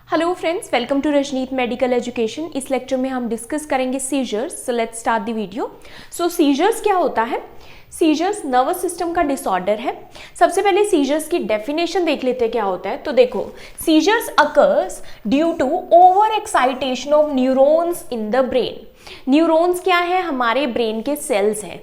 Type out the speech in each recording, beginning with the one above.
Hello friends, welcome to Rajneet medical education. इस lecture में हम डिस्कस करेंगे seizures. So let's start the video. So seizures क्या होता है? सीजर्स नर्वस सिस्टम का डिसऑर्डर है। सबसे पहले सीजर्स की डेफिनेशन देख लेते हैं क्या होता है। तो देखो, seizures occurs due to over excitation of neurons in the brain. Neurons क्या है? हमारे ब्रेन के सेल्स हैं।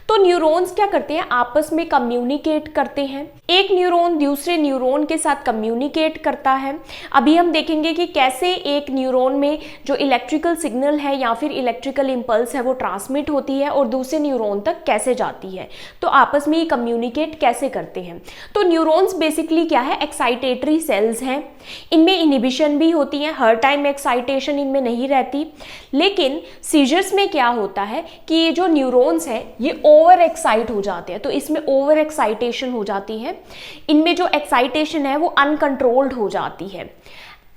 तो न्यूरॉन्स क्या करते हैं? आपस में कम्युनिकेट करते हैं। एक न्यूरॉन दूसरे न्यूरॉन के साथ कम्युनिकेट करता है। अभी हम देखेंगे कि कैसे एक न्यूरॉन में जो इलेक्ट्रिकल सिग्नल है या फिर इलेक्ट्रिकल इंपल्स है वो ट्रांसमिट होती है और दूसरे न्यूरॉन तक कैसे जाती है। तो आपस में ये कम्युनिकेट कैसे करते हैं। तो न्यूरॉन्स बेसिकली क्या है? एक्साइटेटरी सेल्स हैं। इनमें इनहिबिशन भी होती है, हर टाइम एक्साइटेशन इनमें नहीं रहती। लेकिन सीजर्स में क्या होता है कि ये जो न्यूरॉन्स है ये ओवर एक्साइट हो जाते हैं। तो इसमें ओवर एक्साइटेशन हो जाती है। इनमें जो एक्साइटेशन है वो अनकंट्रोल्ड हो जाती है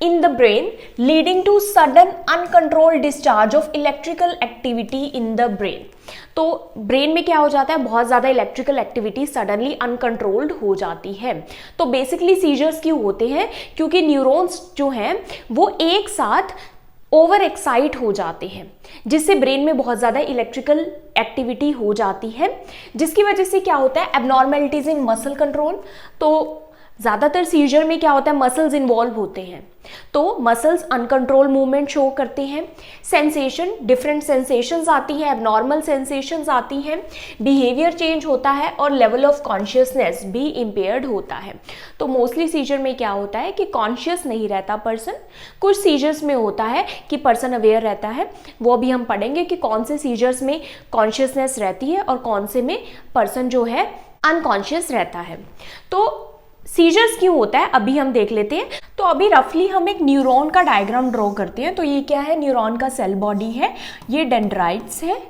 in the brain, leading to sudden uncontrolled discharge of electrical activity in the brain. तो ब्रेन में क्या हो जाता है? बहुत ज्यादा इलेक्ट्रिकल एक्टिविटी सडनली अनकंट्रोल्ड हो जाती है। तो बेसिकली सीजर्स क्यों होते हैं? क्योंकि न्यूरॉन्स जो हैं वो एक साथ ओवर एक्साइट हो जाते हैं, जिससे ब्रेन में बहुत ज़्यादा इलेक्ट्रिकल एक्टिविटी हो जाती है, जिसकी वजह से क्या होता है? एबनॉर्मेलिटीज इन मसल कंट्रोल। तो ज़्यादातर सीजर में क्या होता है? मसल्स इन्वॉल्व होते हैं, तो मसल्स अनकंट्रोल मूवमेंट शो करते हैं। सेंसेशन, डिफरेंट सेंसेशंस आती हैं, एबनॉर्मल सेंसेशंस आती हैं, बिहेवियर चेंज होता है और लेवल ऑफ कॉन्शियसनेस भी इम्पेयर्ड होता है। तो मोस्टली सीजर में क्या होता है कि कॉन्शियस नहीं रहता पर्सन। कुछ सीजर्स में होता है कि पर्सन अवेयर रहता है। वो भी हम पढ़ेंगे कि कौन से सीजर्स में कॉन्शियसनेस रहती है और कौन से में पर्सन जो है अनकॉन्शियस रहता है। तो सीजर्स क्यों होता है अभी हम देख लेते हैं। तो अभी रफली हम एक न्यूरॉन का डायग्राम ड्रॉ करते हैं। तो ये क्या है? न्यूरॉन का सेल बॉडी है, ये डेंड्राइट्स है,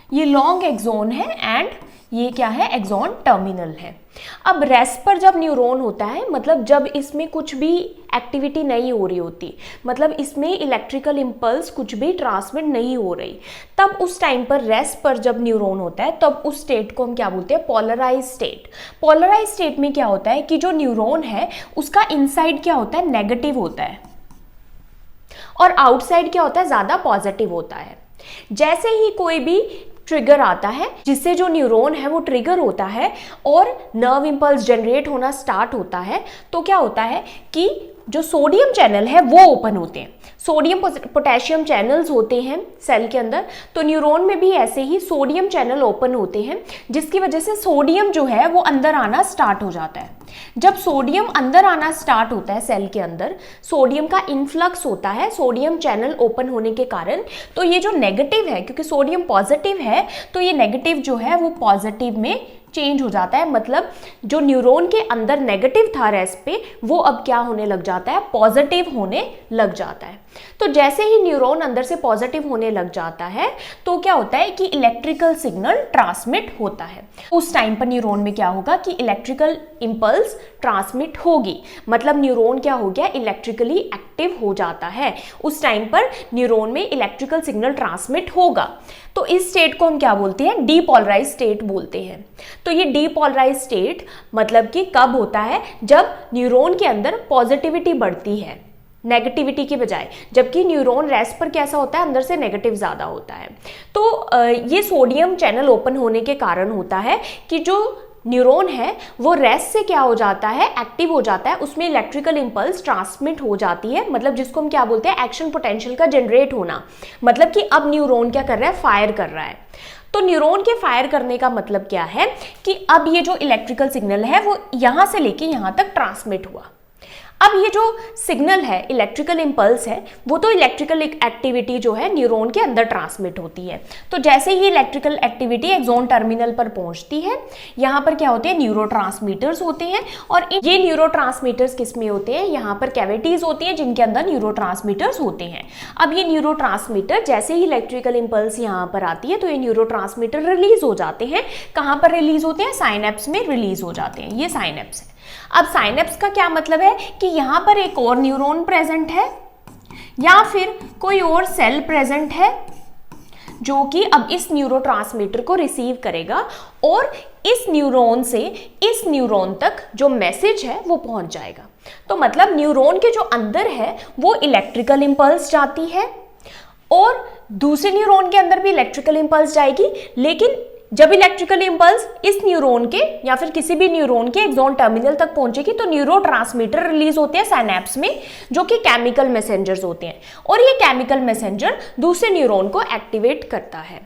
ये लॉन्ग एक्सोन है एंड ये क्या है? एक्सोन टर्मिनल है। अब रेस्ट पर जब न्यूरॉन होता है, मतलब जब इसमें कुछ भी एक्टिविटी नहीं हो रही होती, मतलब इसमें इलेक्ट्रिकल इंपल्स कुछ भी ट्रांसमिट नहीं हो रही, तब उस टाइम पर रेस्ट पर जब न्यूरॉन होता है तब उस स्टेट को हम क्या बोलते हैं? Polarise state. पोलराइज स्टेट में क्या होता है कि जो न्यूरॉन है उसका इनसाइड क्या होता है? नेगेटिव होता है और आउटसाइड क्या होता है? ज़्यादा पॉजिटिव होता है। जैसे ही कोई भी ट्रिगर आता है जिससे जो न्यूरॉन है वो ट्रिगर होता है और नर्व इंपल्स जनरेट होना स्टार्ट होता है, तो क्या होता है कि जो सोडियम चैनल है वो ओपन होते हैं। सोडियम पोटेशियम चैनल्स होते हैं सेल के अंदर। तो न्यूरॉन में भी ऐसे ही सोडियम चैनल ओपन होते हैं, जिसकी वजह से सोडियम जो है वो अंदर आना स्टार्ट हो जाता है। जब सोडियम अंदर आना स्टार्ट होता है सेल के अंदर, सोडियम का इनफ्लक्स होता है सोडियम चैनल ओपन होने के कारण। तो ये जो नेगेटिव है, क्योंकि सोडियम पॉजिटिव है, तो ये नेगेटिव जो है वो पॉजिटिव में चेंज हो जाता है। मतलब जो न्यूरॉन के अंदर नेगेटिव था रेस्ट पे, वो अब क्या होने लग जाता है? पॉजिटिव होने लग जाता है। तो जैसे ही न्यूरॉन अंदर से पॉजिटिव होने लग जाता है तो क्या होता है कि इलेक्ट्रिकल सिग्नल ट्रांसमिट होता है। उस टाइम पर न्यूरॉन में क्या होगा कि इलेक्ट्रिकल इंपल्स ट्रांसमिट होगी, मतलब न्यूरॉन क्या हो गया? इलेक्ट्रिकली एक्टिव हो जाता है। उस टाइम पर न्यूरॉन में इलेक्ट्रिकल सिग्नल ट्रांसमिट होगा। तो इस स्टेट को हम क्या बोलते हैं? डीपोलराइज स्टेट बोलते हैं। तो ये डीपोलराइज स्टेट मतलब कि कब होता है? जब न्यूरॉन के अंदर पॉजिटिविटी बढ़ती है नेगेटिविटी के बजाय, जबकि न्यूरॉन रेस्ट पर कैसा होता है? अंदर से नेगेटिव ज़्यादा होता है। तो ये सोडियम चैनल ओपन होने के कारण होता है कि जो न्यूरॉन है वो रेस्ट से क्या हो जाता है? एक्टिव हो जाता है, उसमें इलेक्ट्रिकल इंपल्स ट्रांसमिट हो जाती है, मतलब जिसको हम क्या बोलते हैं? एक्शन पोटेंशियल का जनरेट होना। मतलब कि अब न्यूरॉन क्या कर रहा है? फायर कर रहा है। तो न्यूरॉन के फायर करने का मतलब क्या है कि अब ये जो इलेक्ट्रिकल सिग्नल है वो यहां से लेके यहां तक ट्रांसमिट हुआ। अब ये जो सिग्नल है, इलेक्ट्रिकल इंपल्स है, वो तो इलेक्ट्रिकल एक्टिविटी जो है न्यूरॉन के अंदर ट्रांसमिट होती है। तो जैसे ही इलेक्ट्रिकल एक्टिविटी एक्सोन टर्मिनल पर पहुंचती है, यहाँ पर क्या होते हैं? न्यूरोट्रांसमीटर्स होते हैं। और ये न्यूरोट्रांसमीटर्स किस में होते हैं? यहाँ पर कैविटीज होती हैं जिनके अंदर न्यूरोट्रांसमीटर्स होते हैं। अब ये न्यूरोट्रांसमीटर जैसे ही इलेक्ट्रिकल इंपल्स यहाँ पर आती है तो ये न्यूरोट्रांसमीटर रिलीज हो जाते हैं। कहाँ पर रिलीज होते हैं? साइनेप्स में रिलीज हो जाते हैं। ये साइनेप्स है। अब साइनेप्स का क्या मतलब है कि यहाँ पर एक और न्यूरॉन प्रेजेंट है या फिर कोई और सेल प्रेजेंट है जो कि अब इस न्यूरोट्रांसमीटर को रिसीव करेगा और इस न्यूरॉन से इस न्यूरॉन तक जो मैसेज है वो पहुंच जाएगा। तो मतलब न्यूरॉन के जो अंदर है वो इलेक्ट्रिकल इंपल्स जाती है और दूसरे न्यूरॉन के अंदर भी इलेक्ट्रिकल इंपल्स जाएगी, लेकिन जब इलेक्ट्रिकल इंपल्स इस न्यूरॉन के या फिर किसी भी न्यूरॉन के एक्सॉन टर्मिनल तक पहुंचेगी तो न्यूरोट्रांसमीटर रिलीज होते हैं साइनेप्स में, जो कि केमिकल मैसेंजर्स होते हैं, और ये केमिकल मैसेंजर दूसरे न्यूरॉन को एक्टिवेट करता है।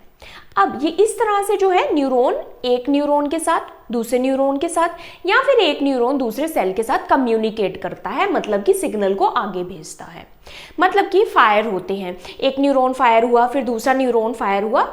अब ये इस तरह से जो है न्यूरॉन एक न्यूरॉन के साथ, दूसरे न्यूरॉन के साथ, या फिर एक न्यूरॉन दूसरे सेल के साथ कम्युनिकेट करता है, मतलब कि सिग्नल को आगे भेजता है। मतलब कि फायर होते हैं, एक न्यूरॉन फायर हुआ, फिर दूसरा न्यूरॉन फायर हुआ।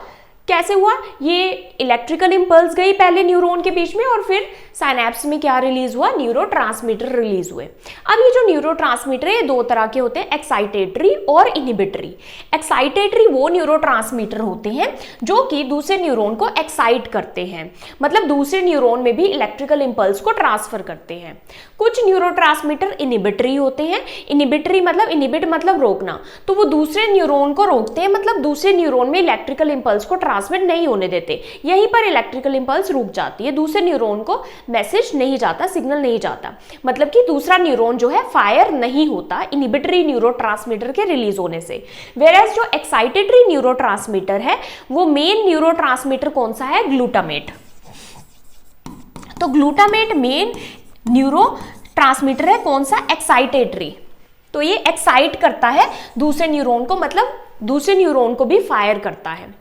कैसे हुआ? ये इलेक्ट्रिकल इंपल्स गई पहले न्यूरॉन के बीच में और फिर साइनेप्स में क्या रिलीज हुआ? न्यूरोट्रांसमीटर रिलीज हुए। अब ये जो न्यूरोट्रांसमीटर है दो तरह के होते हैं, एक्साइटेटरी और इनहिबिटरी। एक्साइटेटरी वो न्यूरोट्रांसमीटर होते हैं जो कि दूसरे न्यूरॉन को एक्साइट करते हैं, मतलब दूसरे न्यूरॉन में भी इलेक्ट्रिकल इंपल्स को ट्रांसफर करते हैं। कुछ न्यूरोट्रांसमीटर इनहिबिटरी होते हैं। इनहिबिटरी मतलब इनहिबिट मतलब रोकना, तो वो दूसरे न्यूरॉन को रोकते हैं, मतलब दूसरे न्यूरॉन में इलेक्ट्रिकल इंपल्स को ट्रांसमिट नहीं होने देते। यहीं पर इलेक्ट्रिकल इंपल्स रुक जाती है, दूसरे न्यूरॉन को मैसेज नहीं जाता, सिग्नल नहीं जाता, मतलब कि दूसरा न्यूरॉन जो है फायर नहीं होता इनहिबिटरी न्यूरोट्रांसमीटर के रिलीज होने से। वेयरएज जो एक्साइटेटरी न्यूरोट्रांसमीटर है वो मेन न्यूरोट्रांसमीटर कौन सा है? ग्लूटामेट। तो ग्लूटामेट मेन न्यूरोट्रांसमीटर है, कौन सा? एक्साइटेटरी। तो ये एक्साइट करता है दूसरे न्यूरॉन को, मतलब दूसरे न्यूरॉन को भी फायर करता है।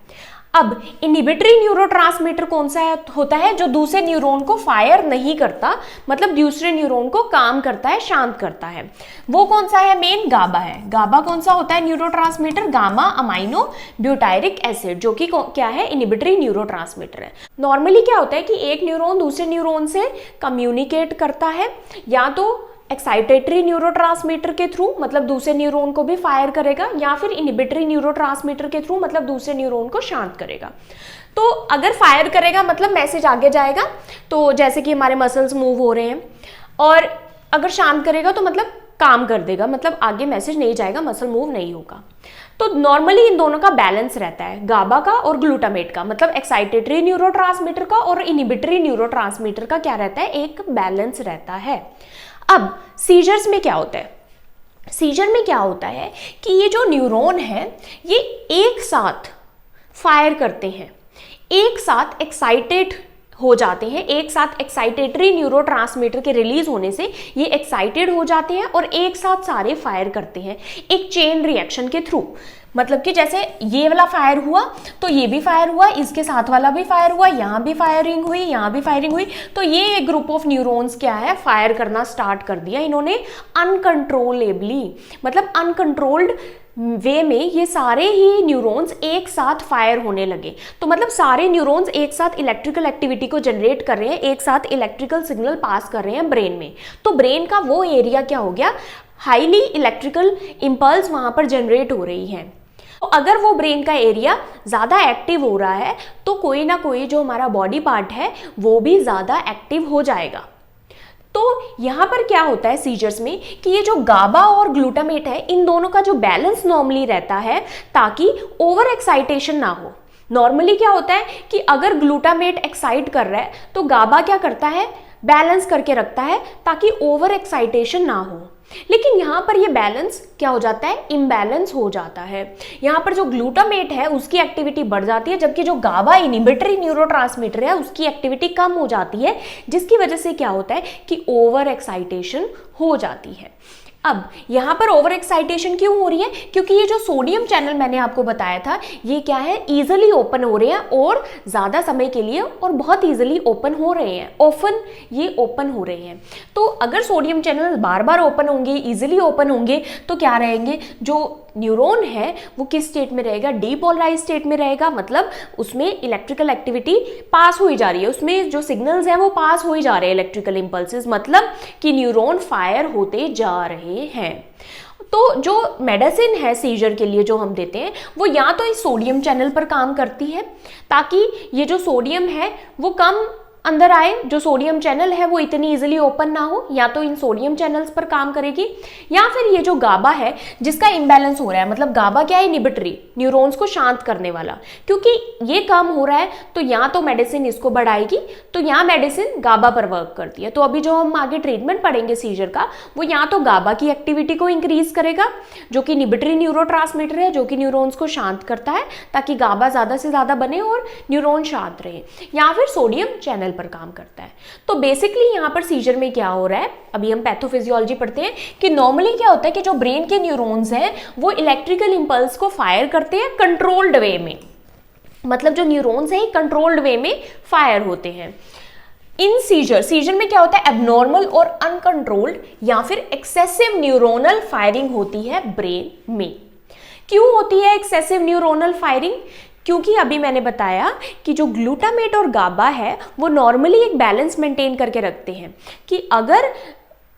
अब इनहिबिटरी न्यूरोट्रांसमीटर कौन सा होता है? जो दूसरे न्यूरॉन को फायर नहीं करता, मतलब दूसरे न्यूरॉन को काम करता है, शांत करता है। वो कौन सा है? मेन गाबा है। गाबा कौन सा होता है neurotransmitter? Gamma amino butyric acid, जो कि क्या है? इनहिबिटरी न्यूरोट्रांसमीटर है। नॉर्मली क्या होता है कि एक न्यूरॉन दूसरे न्यूरॉन से कम्युनिकेट करता है, या तो एक्साइटेटरी न्यूरोट्रांसमीटर के थ्रू, मतलब दूसरे न्यूरॉन को भी फायर करेगा, या फिर इनहिबिटरी न्यूरोट्रांसमीटर के थ्रू, मतलब दूसरे न्यूरॉन को शांत करेगा। तो अगर फायर करेगा मतलब मैसेज आगे जाएगा, तो जैसे कि हमारे मसल्स मूव हो रहे हैं, और अगर शांत करेगा तो मतलब काम कर देगा, मतलब आगे मैसेज नहीं जाएगा, मसल मूव नहीं होगा। तो नॉर्मली इन दोनों का बैलेंस रहता है, गाबा का और ग्लूटामेट का, मतलब एक्साइटेटरी न्यूरोट्रांसमीटर का और इनहिबिटरी न्यूरोट्रांसमीटर का क्या रहता है? एक बैलेंस रहता है। अब सीजर्स में क्या होता है? सीजर में क्या होता है कि ये जो न्यूरॉन है ये एक साथ फायर करते हैं, एक साथ एक्साइटेड हो जाते हैं, एक साथ एक्साइटेटरी न्यूरोट्रांसमीटर के रिलीज होने से ये एक्साइटेड हो जाते हैं और एक साथ सारे फायर करते हैं एक चेन रिएक्शन के थ्रू। मतलब कि जैसे ये वाला फायर हुआ तो ये भी फायर हुआ, इसके साथ वाला भी फायर हुआ, यहाँ भी फायरिंग हुई, यहाँ भी फायरिंग हुई, तो ये ग्रुप ऑफ न्यूरॉन्स क्या है? फायर करना स्टार्ट कर दिया इन्होंने अनकंट्रोलेबली, मतलब अनकंट्रोल्ड वे में ये सारे ही न्यूरॉन्स एक साथ फायर होने लगे। तो मतलब सारे न्यूरॉन्स एक साथ इलेक्ट्रिकल एक्टिविटी को जनरेट कर रहे हैं, एक साथ इलेक्ट्रिकल सिग्नल पास कर रहे हैं ब्रेन में। तो ब्रेन का वो एरिया क्या हो गया? हाईली इलेक्ट्रिकल इंपल्स वहां पर जनरेट हो रही हैं। तो अगर वो ब्रेन का एरिया ज़्यादा एक्टिव हो रहा है तो कोई ना कोई जो हमारा बॉडी पार्ट है वो भी ज़्यादा एक्टिव हो जाएगा। तो यहाँ पर क्या होता है सीजर्स में कि ये जो गाबा और ग्लूटामेट है इन दोनों का जो बैलेंस नॉर्मली रहता है ताकि ओवर एक्साइटेशन ना हो। नॉर्मली क्या होता है कि अगर ग्लूटामेट एक्साइट कर रहा है तो गाबा क्या करता है? बैलेंस करके रखता है ताकि ओवर एक्साइटेशन ना हो। लेकिन यहाँ पर ये बैलेंस क्या हो जाता है? इम्बैलेंस हो जाता है। यहाँ पर जो ग्लूटामेट है उसकी एक्टिविटी बढ़ जाती है, जबकि जो गाबा इनहिबिटरी न्यूरोट्रांसमीटर है उसकी एक्टिविटी कम हो जाती है, जिसकी वजह से क्या होता है कि ओवर एक्साइटेशन हो जाती है। अब यहाँ पर ओवर एक्साइटेशन क्यों हो रही है? क्योंकि ये जो सोडियम चैनल मैंने आपको बताया था ये क्या है? इजीली ओपन हो रहे हैं और ज़्यादा समय के लिए और बहुत इजीली ओपन हो रहे हैं, ऑफन ये ओपन हो रहे हैं। तो अगर सोडियम चैनल बार बार ओपन होंगे, इजीली ओपन होंगे, तो क्या रहेंगे? जो न्यूरॉन है वो किस स्टेट में रहेगा? डीपोलराइज स्टेट में रहेगा, मतलब उसमें इलेक्ट्रिकल एक्टिविटी पास हो जा रही है, उसमें जो सिग्नल्स हैं वो पास हो जा रहे हैं, इलेक्ट्रिकल इंपल्सेस, मतलब कि न्यूरॉन फायर होते जा रहे हैं। तो जो मेडिसिन है सीजर के लिए जो हम देते हैं वो या तो इस सोडियम चैनल पर काम करती है ताकि ये जो सोडियम है वो कम अंदर आए, जो सोडियम चैनल है वो इतनी इजीली ओपन ना हो, या तो इन सोडियम चैनल्स पर काम करेगी, या फिर ये जो गाबा है जिसका इम्बैलेंस हो रहा है, मतलब गाबा क्या है, इनहिबिटरी, न्यूरॉन्स को शांत करने वाला, क्योंकि ये काम हो रहा है तो या तो मेडिसिन इसको बढ़ाएगी, तो या मेडिसिन गाबा पर वर्क करती है। तो अभी जो हम आगे ट्रीटमेंट पढ़ेंगे सीजर का, वो या तो गाबा की एक्टिविटी को इंक्रीज करेगा, जो कि इनहिबिटरी न्यूरोट्रांसमीटर है, जो कि न्यूरॉन्स को शांत करता है ताकि गाबा ज्यादा से ज्यादा बने और न्यूरॉन शांत रहे, या फिर सोडियम चैनल पर काम करता है। तो बेसिकली यहाँ पर सीजर में क्या हो रहा है, अभी हम पैथोफिजियोलॉजी पढ़ते हैं कि नॉर्मली क्या होता है कि जो ब्रेन के न्यूरॉन्स हैं वो इलेक्ट्रिकल इंपल्स को फायर करते हैं कंट्रोल्ड वे में, मतलब जो न्यूरॉन्स हैं कंट्रोल्ड वे में फायर होते हैं। इन सीजर में क्या होता है, एबनॉर्मल और अनकंट्रोल्ड या फिर एक्सेसिव न्यूरोनल फायरिंग होती है ब्रेन में। क्यों होती है एक्सेसिव न्यूरोनल फायरिंग? क्योंकि अभी मैंने बताया कि जो ग्लूटामेट और गाबा है वो नॉर्मली एक बैलेंस मेंटेन करके रखते हैं कि अगर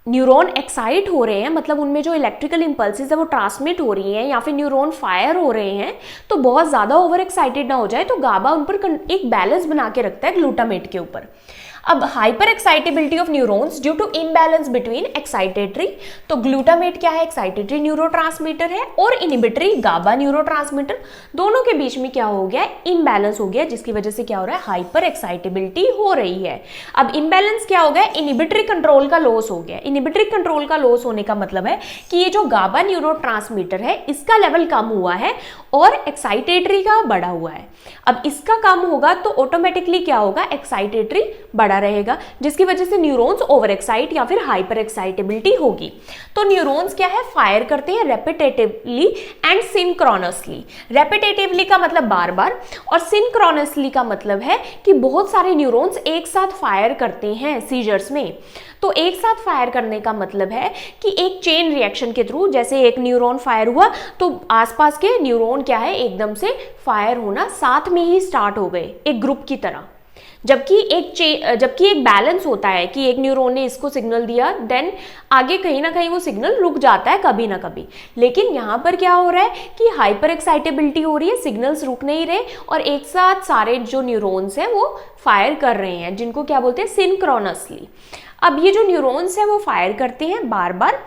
न्यूरॉन एक्साइट हो रहे हैं, मतलब उनमें जो इलेक्ट्रिकल इंपल्सेस है वो ट्रांसमिट हो रही हैं या फिर न्यूरॉन फायर हो रहे हैं, तो बहुत ज़्यादा ओवर एक्साइटेड ना हो जाए, तो गाबा उन पर एक बैलेंस बना के रखता है ग्लूटामेट के ऊपर। अब hyper excitability of neurons due to imbalance between excitatory, तो ग्लूटामेट क्या है, एक्साइटेटरी न्यूरोट्रांसमीटर है, और इनहिबिटरी गाबा न्यूरोट्रांसमीटर, दोनों के बीच में क्या हो गया, इम्बैलेंस हो गया, जिसकी वजह से क्या हो रहा है, हाइपर एक्साइटेबिलिटी हो रही है। अब इम्बैलेंस क्या हो गया, इनहिबिटरी कंट्रोल का लॉस हो गया। इनहिबिटरी कंट्रोल का लॉस होने का मतलब है कि ये जो गाबा न्यूरोट्रांसमीटर है इसका लेवल कम हुआ है और एक्साइटेटरी का बढ़ा हुआ है। अब इसका कम होगा तो ऑटोमेटिकली क्या होगा, एक्साइटेटरी बढ़ा रहेगा, जिसकी वजह से न्यूरॉन्स ओवर एक्साइट या फिर हाइपर एक्साइटेबिलिटी होगी। तो न्यूरॉन्स क्या है, फायर करते हैं रेपिटेटिवली एंड सिंक्रोनसली। रेपिटेटिवली का मतलब बार बार, और सिंक्रोनसली का मतलब है कि बहुत सारे न्यूरॉन्स एक साथ फायर करते हैं सीजर्स में। तो एक साथ फायर करने का मतलब है कि एक चेन रिएक्शन के थ्रू, जैसे एक न्यूरॉन फायर हुआ तो आसपास के न्यूरॉन क्या है, एकदम से फायर होना साथ में ही स्टार्ट हो गए एक ग्रुप की तरह। जबकि एक बैलेंस होता है कि एक न्यूरॉन ने इसको सिग्नल दिया, देन आगे कहीं ना कहीं वो सिग्नल रुक जाता है कभी ना कभी। लेकिन यहाँ पर क्या हो रहा है कि हाइपर एक्साइटेबिलिटी हो रही है, सिग्नल्स रुक नहीं रहे और एक साथ सारे जो न्यूरॉन्स हैं वो फायर कर रहे हैं, जिनको क्या बोलते हैं, सिंक्रोनसली। अब ये जो न्यूरॉन्स हैं वो फायर करते हैं बार बार।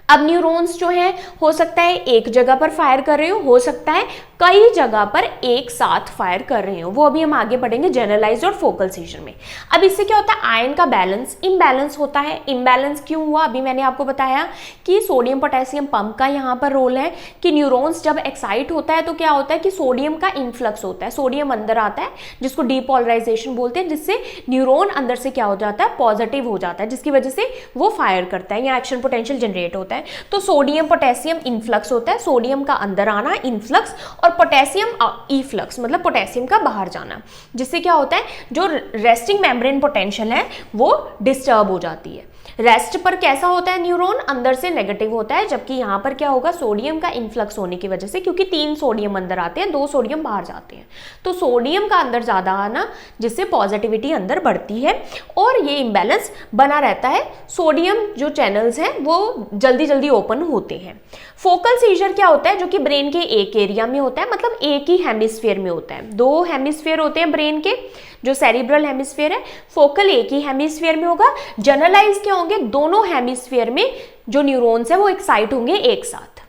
अब न्यूरॉन्स जो हैं हो सकता है एक जगह पर फायर कर रहे हो सकता है कई जगह पर एक साथ फायर कर रहे हो, वो अभी हम आगे पढ़ेंगे जनरलाइज्ड और फोकल सीजर में। अब इससे क्या होता है, आयन का बैलेंस इम्बैलेंस होता है। इम्बैलेंस क्यों हुआ, अभी मैंने आपको बताया कि सोडियम पोटेशियम पंप का यहाँ पर रोल है कि न्यूरॉन्स जब एक्साइट होता है तो क्या होता है कि सोडियम का इन्फ्लक्स होता है, सोडियम अंदर आता है, जिसको डीपोलराइजेशन बोलते हैं, जिससे न्यूरॉन अंदर से क्या हो जाता है, पॉजिटिव हो जाता है, जिसकी वजह से वो फायर करता है या एक्शन पोटेंशियल जनरेट होता है। तो सोडियम पोटेशियम इनफ्लक्स होता है, सोडियम का अंदर आना इनफ्लक्स, और पोटेशियम इफ्लक्स मतलब पोटेशियम का बाहर जाना, जिससे क्या होता है जो रेस्टिंग मेम्ब्रेन पोटेंशियल है वो डिस्टर्ब हो जाती है। रेस्ट पर कैसा होता है, न्यूरॉन अंदर से नेगेटिव होता है, जबकि यहाँ पर क्या होगा, सोडियम का इन्फ्लक्स होने की वजह से, क्योंकि 3 सोडियम अंदर आते हैं 2 सोडियम बाहर जाते हैं, तो सोडियम का अंदर ज्यादा आना जिससे पॉजिटिविटी अंदर बढ़ती है और ये इम्बैलेंस बना रहता है। सोडियम जो चैनल्स हैं वो जल्दी जल्दी ओपन होते हैं। फोकल सीजर क्या होता है, जो कि ब्रेन के एक एरिया में होता है, मतलब एक ही हेमिस्फीयर में होता है। 2 हेमिस्फीयर होते हैं ब्रेन के, जो सेरिब्रल हेमिस्फीयर है, फोकल एक ही हेमिस्फीयर में होगा। जनरलाइज क्या होंगे, दोनों हेमिस्फीयर में जो न्यूरॉन्स है वो एक्साइट होंगे एक साथ।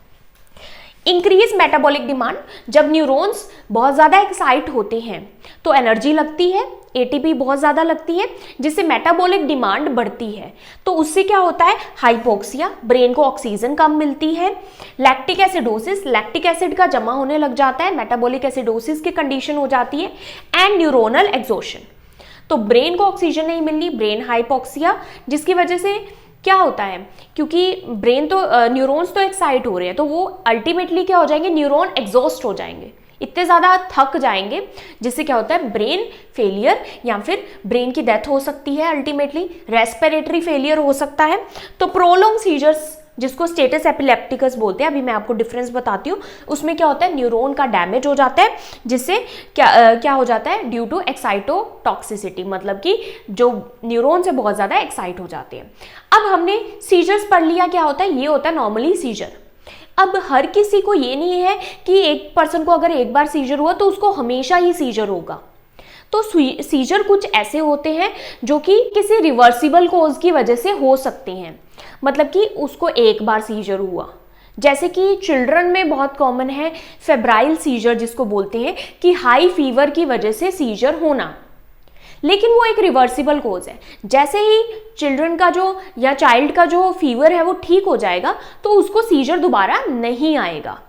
इंक्रीज मेटाबॉलिक डिमांड, जब न्यूरॉन्स बहुत ज्यादा एक्साइट होते हैं तो एनर्जी लगती है, एटीपी बहुत ज्यादा लगती है, जिससे मेटाबॉलिक डिमांड बढ़ती है। तो उससे क्या होता है, हाइपोक्सिया, ब्रेन को ऑक्सीजन कम मिलती है। लैक्टिक एसिडोसिस, लैक्टिक एसिड का जमा होने लग जाता है, मेटाबॉलिक एसिडोसिस की कंडीशन हो जाती है। एंड न्यूरोनल एग्जॉशन, तो ब्रेन को ऑक्सीजन नहीं मिलनी, ब्रेन हाइपोक्सिया, जिसकी वजह से क्या होता है, क्योंकि ब्रेन तो न्यूरॉन्स तो एक्साइट हो रहे हैं, तो वो अल्टीमेटली क्या हो जाएंगे, न्यूरॉन एग्जॉस्ट हो जाएंगे, इतने ज़्यादा थक जाएंगे, जिससे क्या होता है, ब्रेन फेलियर या फिर ब्रेन की डेथ हो सकती है, अल्टीमेटली रेस्पिरेटरी फेलियर हो सकता है। तो प्रोलॉन्ग सीजर्स, जिसको स्टेटस एपिलेप्टिकस बोलते हैं, अभी मैं आपको डिफरेंस बताती हूँ, उसमें क्या होता है, न्यूरॉन का डैमेज हो जाता है, जिससे क्या हो जाता है, ड्यू टू एक्साइटोटॉक्सिसिटी, मतलब कि जो न्यूरॉन से बहुत ज़्यादा एक्साइट हो जाते हैं। अब हमने सीजर्स पढ़ लिया, क्या होता है, ये होता है नॉर्मली सीजर। अब हर किसी को ये नहीं है कि एक पर्सन को अगर एक बार सीजर हुआ तो उसको हमेशा ही सीजर होगा, तो सीजर कुछ ऐसे होते हैं जो कि किसी रिवर्सिबल कोज की वजह से हो सकते हैं, मतलब कि उसको एक बार सीजर हुआ, जैसे कि चिल्ड्रन में बहुत कॉमन है फेब्राइल सीजर जिसको बोलते हैं कि हाई फीवर की वजह से सीजर होना, लेकिन वो एक रिवर्सिबल कोज है। जैसे ही चिल्ड्रन का जो या चाइल्ड का जो फीवर है वो ठीक हो जाएगा तो उसको सीजर दोबारा नहीं आएगा।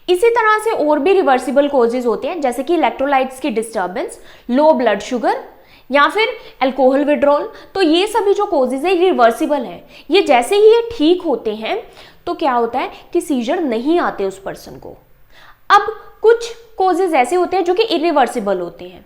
इसी तरह से और भी रिवर्सिबल कोजेज होते हैं, जैसे कि इलेक्ट्रोलाइट्स की डिस्टर्बेंस, लो ब्लड शुगर या फिर अल्कोहल विड्रॉल। तो ये सभी जो कोजेज है रिवर्सिबल हैं। ये जैसे ही ये ठीक होते हैं तो क्या होता है कि सीजर नहीं आते उस पर्सन को। अब कुछ कोजेज ऐसे होते हैं जो कि इरिवर्सिबल होते हैं,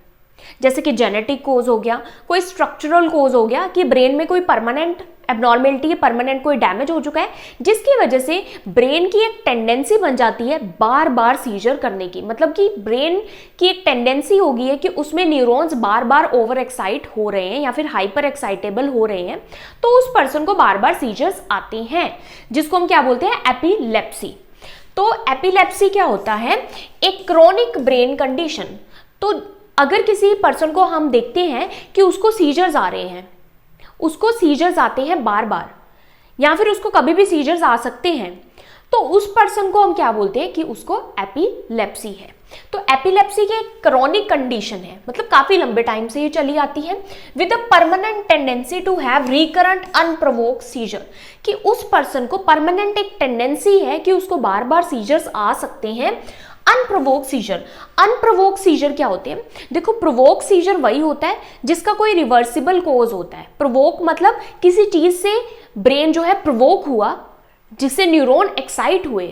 जैसे कि जेनेटिक कोज हो गया, कोई स्ट्रक्चरल कोज हो गया कि ब्रेन में कोई परमानेंट एबनॉर्मेलिटी है, परमानेंट कोई डैमेज हो चुका है, जिसकी वजह से ब्रेन की एक टेंडेंसी बन जाती है बार बार सीजर करने की। मतलब कि ब्रेन की एक टेंडेंसी हो गई है कि उसमें न्यूरॉन्स बार बार ओवर एक्साइट हो रहे हैं या फिर हाइपर एक्साइटेबल हो रहे हैं, तो उस पर्सन को बार बार सीजर्स आते हैं, जिसको हम क्या बोलते हैं, एपिलेप्सी। तो एपिलेप्सी क्या होता है, एक क्रोनिक ब्रेन कंडीशन। तो अगर किसी पर्सन को हम देखते हैं कि उसको सीजर्स आ रहे हैं, उसको सीजर्स आते हैं बार बार, या फिर उसको कभी भी सीजर्स आ सकते हैं, तो उस पर्सन को हम क्या बोलते हैं कि उसको एपिलेप्सी है। तो एपिलेप्सी की एक क्रोनिक कंडीशन है, मतलब काफी लंबे टाइम से ये चली आती है, with a permanent tendency to have recurrent unprovoked seizure, कि उस पर्सन को परमानेंट एक टेंडेंसी है कि उसको बार बार सीजर्स आ सकते हैं। अनप्रोवोक्ड सीजर, अनप्रोवोक्ड सीजर क्या होते हैं, देखो प्रोवोक सीजर वही होता है जिसका कोई रिवर्सिबल कोज होता है। प्रोवोक मतलब किसी चीज से ब्रेन जो है प्रोवोक हुआ, जिससे न्यूरॉन एक्साइट हुए,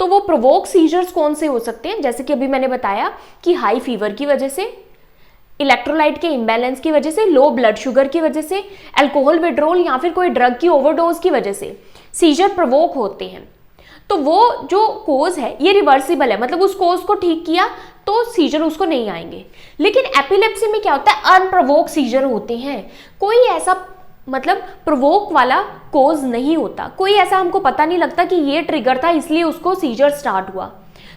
तो वो प्रोवोक सीजर्स कौन से हो सकते हैं, जैसे कि अभी मैंने बताया कि हाई फीवर की वजह से, इलेक्ट्रोलाइट के इम्बैलेंस की वजह से, लो ब्लड शुगर की वजह से, अल्कोहल विड्रॉल या फिर कोई ड्रग की ओवरडोज की वजह से सीजर प्रोवोक होते हैं। तो वो जो कोज है ये रिवर्सिबल है, मतलब उस कोज को ठीक किया तो सीजर उसको नहीं आएंगे। लेकिन एपिलेप्सी में क्या होता है, अनप्रोवोक सीजर होते हैं, कोई ऐसा मतलब प्रोवोक वाला कोज नहीं होता, कोई ऐसा हमको पता नहीं लगता कि ये ट्रिगर था इसलिए उसको सीजर स्टार्ट हुआ।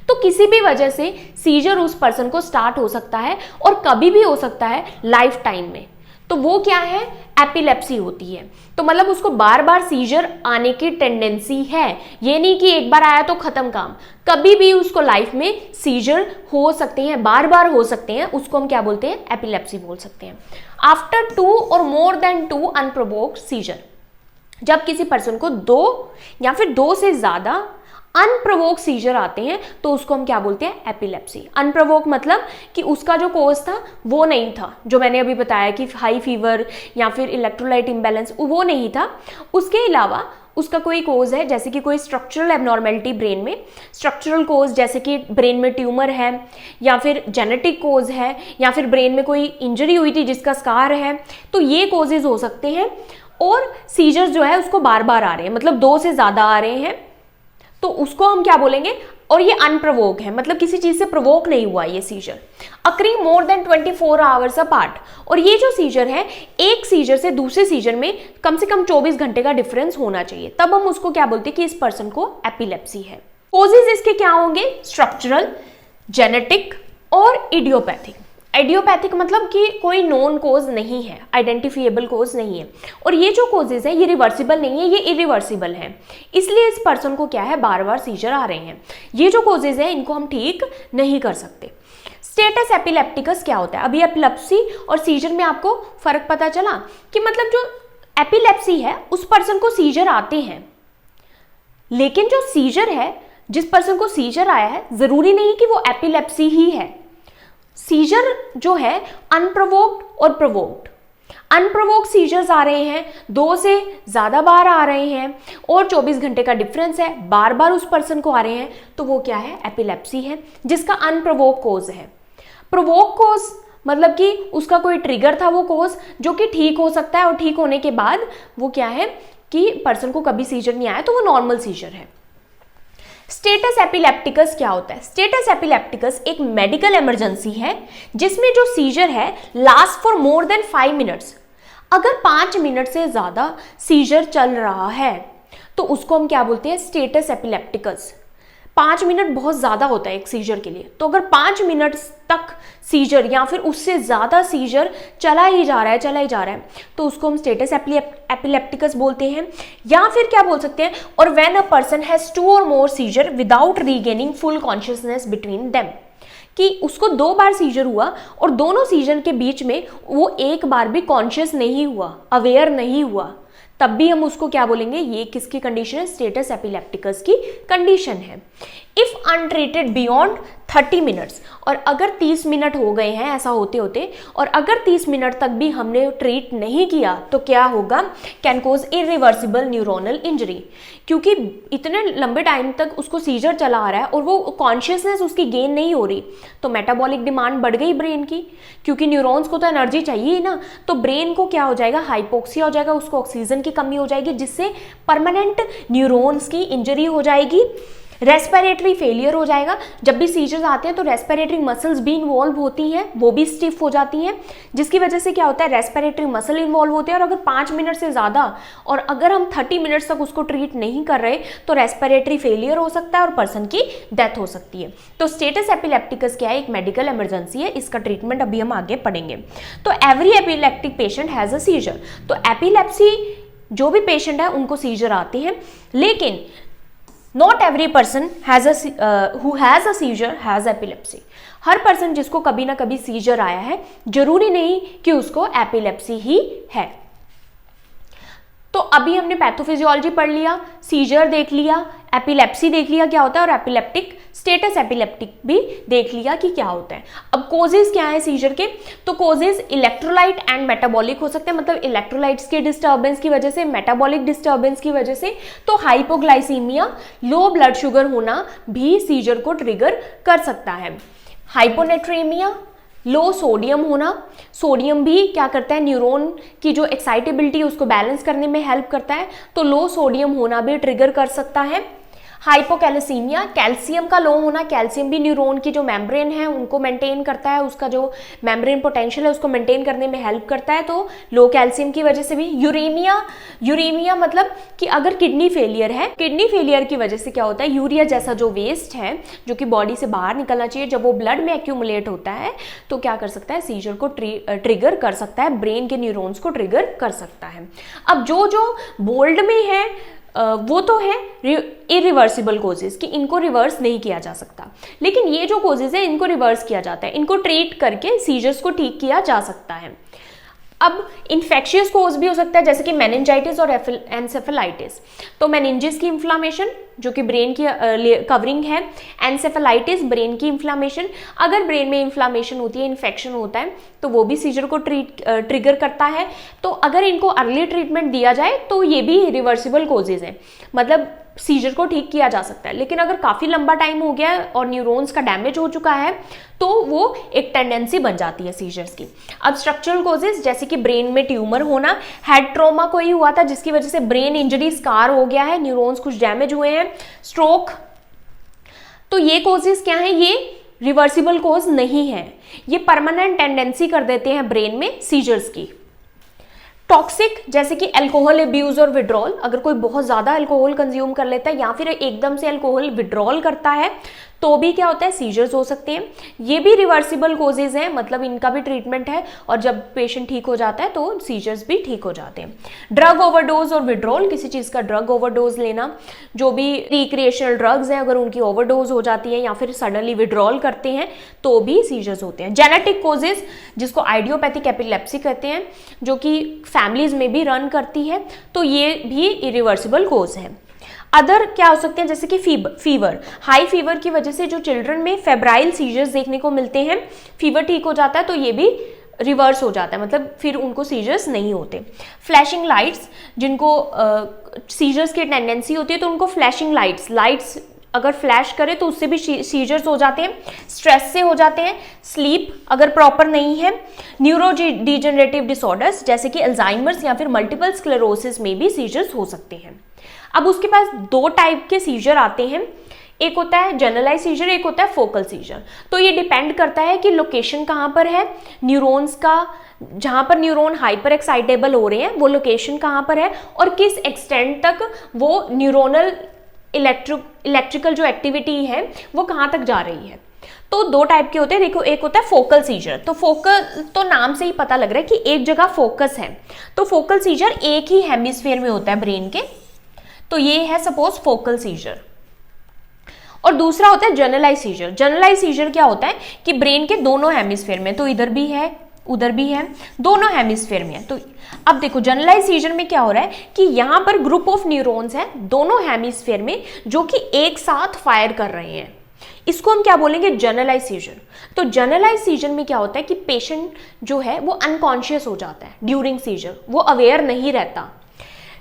तो किसी भी वजह से सीजर उस पर्सन को स्टार्ट हो सकता है और कभी भी हो सकता है लाइफ टाइम में, तो वो क्या है, एपिलेप्सी होती है। तो मतलब उसको बार बार सीजर आने की टेंडेंसी है, ये नहीं कि एक बार आया तो खत्म काम, कभी भी उसको लाइफ में सीजर हो सकते हैं, बार बार हो सकते हैं, उसको हम क्या बोलते हैं, एपिलेप्सी बोल सकते हैं। After 2 or more than 2 unprovoked scissor, जब किसी पर्सन को 2 या फिर 2 से ज्यादा अनप्रोवोक सीजर आते हैं तो उसको हम क्या बोलते हैं, एपिलेप्सी। अनप्रोवोक मतलब कि उसका जो कोज था वो नहीं था, जो मैंने अभी बताया कि हाई फीवर या फिर इलेक्ट्रोलाइट इम्बैलेंस, वो नहीं था। उसके अलावा उसका कोई कोज है, जैसे कि कोई स्ट्रक्चरल एबनॉर्मेलिटी ब्रेन में, स्ट्रक्चरल कोज जैसे कि ब्रेन में ट्यूमर है, या फिर जेनेटिक कोज है, या फिर ब्रेन में कोई इंजरी हुई थी जिसका स्कार है, तो ये कोजेज हो सकते हैं। और सीजर्स जो है उसको बार बार आ रहे हैं, मतलब 2 से ज्यादा आ रहे हैं, तो उसको हम क्या बोलेंगे, और ये अनप्रोवोक है, मतलब किसी चीज से प्रोवोक नहीं हुआ ये seizure. Occurring more than 24 hours apart, और ये जो सीजर है एक सीजर से दूसरे सीजर में कम से कम 24 घंटे का डिफरेंस होना चाहिए, तब हम उसको क्या बोलते हैं कि इस पर्सन को एपिलेप्सी है। कोजेज इसके क्या होंगे, स्ट्रक्चरल, जेनेटिक और इडियोपैथिक। आइडियोपैथिक मतलब कि कोई नोन कोज नहीं है, आइडेंटिफिएबल कोज नहीं है, और ये जो कोजेज है ये रिवर्सिबल नहीं है, ये इरिवर्सिबल है, इसलिए इस पर्सन को क्या है, बार बार सीजर आ रहे हैं। ये जो कोजेज है इनको हम ठीक नहीं कर सकते। स्टेटस एपिलेप्टिकस क्या होता है, अभी एपिलेप्सी और सीजर में आपको फर्क पता चला कि मतलब जो एपिलेप्सी है उस पर्सन को सीजर आते हैं, लेकिन जो सीजर है, जिस पर्सन को सीजर आया है, जरूरी नहीं कि वो एपिलेप्सी ही है। सीजर जो है अनप्रोवोक्ड और प्रोवोक्ड, अनप्रोवोक्ड सीजर्स आ रहे हैं, 2 से ज्यादा बार आ रहे हैं और 24 घंटे का डिफरेंस है, बार बार उस पर्सन को आ रहे हैं, तो वो क्या है, एपिलेप्सी है, जिसका अनप्रोवोक्ड कोज है। प्रोवोक कोज मतलब कि उसका कोई ट्रिगर था वो कोज, जो कि ठीक हो सकता है, और ठीक होने के बाद वो क्या है कि पर्सन को कभी सीजर नहीं आया, तो वो नॉर्मल सीजर है। स्टेटस एपिलेप्टिकस क्या होता है, स्टेटस एपिलेप्टिकस एक मेडिकल इमरजेंसी है जिसमें जो सीजर है last for more than 5 minutes. अगर 5 मिनट से ज्यादा सीजर चल रहा है तो उसको हम क्या बोलते हैं, स्टेटस एपिलेप्टिकस। 5 मिनट बहुत ज़्यादा होता है एक सीजर के लिए। तो अगर 5 मिनट तक सीजर या फिर उससे ज़्यादा सीजर चला ही जा रहा है तो उसको हम स्टेटस एपिलेप्टिकस बोलते हैं। या फिर क्या बोल सकते हैं, और when a person has 2 or more seizure without regaining full consciousness between them, कि उसको 2 बार सीजर हुआ और दोनों सीजर के बीच में वो एक बार भी कॉन्शियस नहीं हुआ, अवेयर नहीं हुआ, तब भी हम उसको क्या बोलेंगे, ये किसकी कंडीशन है, स्टेटस एपिलेप्टिकस की कंडीशन है। इफ अनट्रीटेड बियॉन्ड 30 मिनट्स, और अगर 30 मिनट हो गए हैं ऐसा होते होते, और अगर 30 मिनट तक भी हमने ट्रीट नहीं किया तो क्या होगा, can cause irreversible neuronal injury, क्योंकि इतने लंबे टाइम तक उसको सीजर चला आ रहा है और वो कॉन्शियसनेस उसकी गेन नहीं हो रही, तो मेटाबॉलिक डिमांड बढ़ गई ब्रेन की, क्योंकि न्यूरॉन्स को तो एनर्जी चाहिए ही ना, तो ब्रेन को क्या हो जाएगा, हाइपोक्सिया हो जाएगा, उसको ऑक्सीजन की कमी हो जाएगी, जिससे परमानेंट न्यूरॉन्स की इंजरी हो जाएगी, रेस्पिरेटरी फेलियर हो जाएगा। जब भी सीजर्स आते हैं तो रेस्पिरेटरी मसल्स भी इन्वॉल्व होती हैं, वो भी स्टिफ हो जाती हैं, जिसकी वजह से क्या होता है, रेस्पिरेटरी मसल इन्वॉल्व होते हैं, और अगर 5 मिनट से ज़्यादा और अगर हम 30 मिनट्स तक उसको ट्रीट नहीं कर रहे तो रेस्पिरेटरी फेलियर हो सकता है और पर्सन की डेथ हो सकती है। तो स्टेटस एपिलेप्टिकस क्या है, एक मेडिकल इमरजेंसी है, इसका ट्रीटमेंट अभी हम आगे पढ़ेंगे। तो every epileptic patient has a seizure, तो एपिलेप्सी जो भी पेशेंट है उनको सीजर आते हैं, लेकिन not every person who has a seizure has epilepsy. Her person जिसको कभी ना कभी सीजर आया है, जरूरी नहीं कि उसको एपिलेप्सी ही है। तो अभी हमने पैथोफिजियोलॉजी पढ़ लिया, सीजर देख लिया, एपिलेप्सी देख लिया क्या होता है, और एपिलेप्टिक स्टेटस एपिलेप्टिक भी देख लिया कि क्या होता है। अब कोजेस क्या है सीजर के, तो कोजेस इलेक्ट्रोलाइट एंड मेटाबॉलिक हो सकते हैं, मतलब इलेक्ट्रोलाइट्स के डिस्टर्बेंस की वजह से, मेटाबॉलिक डिस्टर्बेंस की वजह से। तो हाइपोग्लाइसीमिया, लो ब्लड शुगर होना भी सीजर को ट्रिगर कर सकता है। हाइपोनेट्रीमिया, लो सोडियम होना, सोडियम भी क्या करता है, न्यूरॉन की जो एक्साइटेबिलिटी उसको बैलेंस करने में हेल्प करता है, तो लो सोडियम होना भी ट्रिगर कर सकता है। हाइपोकैल्सीमिया, कैल्शियम का लो होना, कैल्शियम भी न्यूरॉन की जो मेम्ब्रेन है उनको मेंटेन करता है, उसका जो मेम्ब्रेन पोटेंशियल है उसको मेंटेन करने में हेल्प करता है, तो लो कैल्शियम की वजह से भी। यूरेमिया मतलब कि अगर किडनी फेलियर है, किडनी फेलियर की वजह से क्या होता है, यूरिया जैसा जो वेस्ट है जो कि बॉडी से बाहर निकलना चाहिए, जब वो ब्लड में एक्यूमुलेट होता है तो क्या कर सकता है, सीजर को ट्रिगर कर सकता है, ब्रेन के न्यूरॉन्स को ट्रिगर कर सकता है। अब जो बोल्ड में है वो तो है इरिवर्सिबल कोजेस, कि इनको रिवर्स नहीं किया जा सकता, लेकिन ये जो कोजेस है इनको रिवर्स किया जाता है, इनको ट्रीट करके सीजर्स को ठीक किया जा सकता है। अब इन्फेक्शियस कोज भी हो सकता है, जैसे कि मेनिंजाइटिस और एनसेफेलाइटिस। तो मेनिंजिस की इन्फ्लामेशन जो कि ब्रेन की कवरिंग है, एनसेफेलाइटिस ब्रेन की इन्फ्लामेशन, अगर ब्रेन में इन्फ्लामेशन होती है, इन्फेक्शन होता है तो वो भी सीजर को ट्रिगर करता है। तो अगर इनको अर्ली ट्रीटमेंट दिया जाए तो ये भी रिवर्सिबल कोजेज हैं, मतलब सीजर को ठीक किया जा सकता है। लेकिन अगर काफ़ी लंबा टाइम हो गया है और न्यूरॉन्स का डैमेज हो चुका है तो वो एक टेंडेंसी बन जाती है सीजर्स की। अब स्ट्रक्चरल कोजेस जैसे कि ब्रेन में ट्यूमर होना, हेड ट्रॉमा कोई हुआ था जिसकी वजह से ब्रेन इंजरी, स्कार हो गया है, न्यूरॉन्स कुछ डैमेज हुए हैं, स्ट्रोक, तो ये कोजेस क्या है, ये रिवर्सिबल कोज नहीं है, ये परमानेंट टेंडेंसी कर देते हैं ब्रेन में सीजर्स की। टॉक्सिक जैसे कि अल्कोहल अब्यूज और विड्रॉल, अगर कोई बहुत ज़्यादा अल्कोहल कंज्यूम कर लेता है या फिर एकदम से अल्कोहल विड्रॉल करता है तो भी क्या होता है, सीजर्स हो सकते हैं। ये भी रिवर्सिबल कोजेज हैं, मतलब इनका भी ट्रीटमेंट है और जब पेशेंट ठीक हो जाता है तो सीजर्स भी ठीक हो जाते हैं। ड्रग ओवरडोज और विड्रॉल, किसी चीज़ का ड्रग ओवरडोज लेना, जो भी रिक्रिएशनल ड्रग्स हैं अगर उनकी ओवरडोज हो जाती है या फिर सडनली विड्रॉल करते हैं तो भी सीजर्स होते हैं। जेनेटिक कोजेज जिसको आइडियोपैथिक एपिलेप्सी कहते हैं, जो कि फैमिलीज में भी रन करती है, तो ये भी इरिवर्सिबल कोज है। अदर क्या हो सकते हैं, जैसे कि फीवर, हाई फीवर की वजह से जो चिल्ड्रन में फेब्राइल सीजर्स देखने को मिलते हैं, फीवर ठीक हो जाता है तो ये भी रिवर्स हो जाता है, मतलब फिर उनको सीजर्स नहीं होते। फ्लैशिंग लाइट्स, जिनको सीजर्स की टेंडेंसी होती है तो उनको फ्लैशिंग लाइट्स अगर फ्लैश करे तो उससे भी सीजर्स हो जाते हैं, स्ट्रेस से हो जाते हैं, स्लीप अगर प्रॉपर नहीं है, न्यूरो डिजेनरेटिव डिसऑर्डर्स जैसे कि अल्जाइमर्स या फिर मल्टीपल स्क्लेरोसिस में भी सीजर्स हो सकते हैं। अब उसके पास 2 टाइप के सीजर आते हैं, एक होता है जनरलाइज सीजर, एक होता है फोकल सीजर। तो ये डिपेंड करता है कि लोकेशन कहाँ पर है न्यूरॉन्स का, जहाँ पर न्यूरॉन हाइपर एक्साइटेबल हो रहे हैं वो लोकेशन कहाँ पर है और किस एक्सटेंट तक वो न्यूरोनल इलेक्ट्रिकल जो एक्टिविटी है वो कहाँ तक जा रही है। तो दो टाइप के होते हैं, देखो एक होता है फोकल सीजर। तो फोकल तो नाम से ही पता लग रहा है कि एक जगह फोकस है, तो फोकल सीजर एक ही हेमिस्फीयर में होता है ब्रेन के, तो ये है सपोज फोकल सीजर। और दूसरा होता है जनरलाइज सीजर। जनरलाइज सीजर क्या होता है कि ब्रेन के दोनों हेमिस्फीयर में, तो इधर भी है उधर भी है, दोनों हेमिस्फीयर में है। तो अब देखो जनरलाइज सीजर में क्या हो रहा है कि यहां पर ग्रुप ऑफ न्यूरॉन्स है दोनों हेमिस्फीयर में जो कि एक साथ फायर कर रहे हैं, इसको हम क्या बोलेंगे, जनरलाइज सीजर। तो जनरलाइज सीजर में क्या होता है कि पेशेंट जो है वो अनकॉन्शियस हो जाता है ड्यूरिंग सीजर, वो अवेयर नहीं रहता।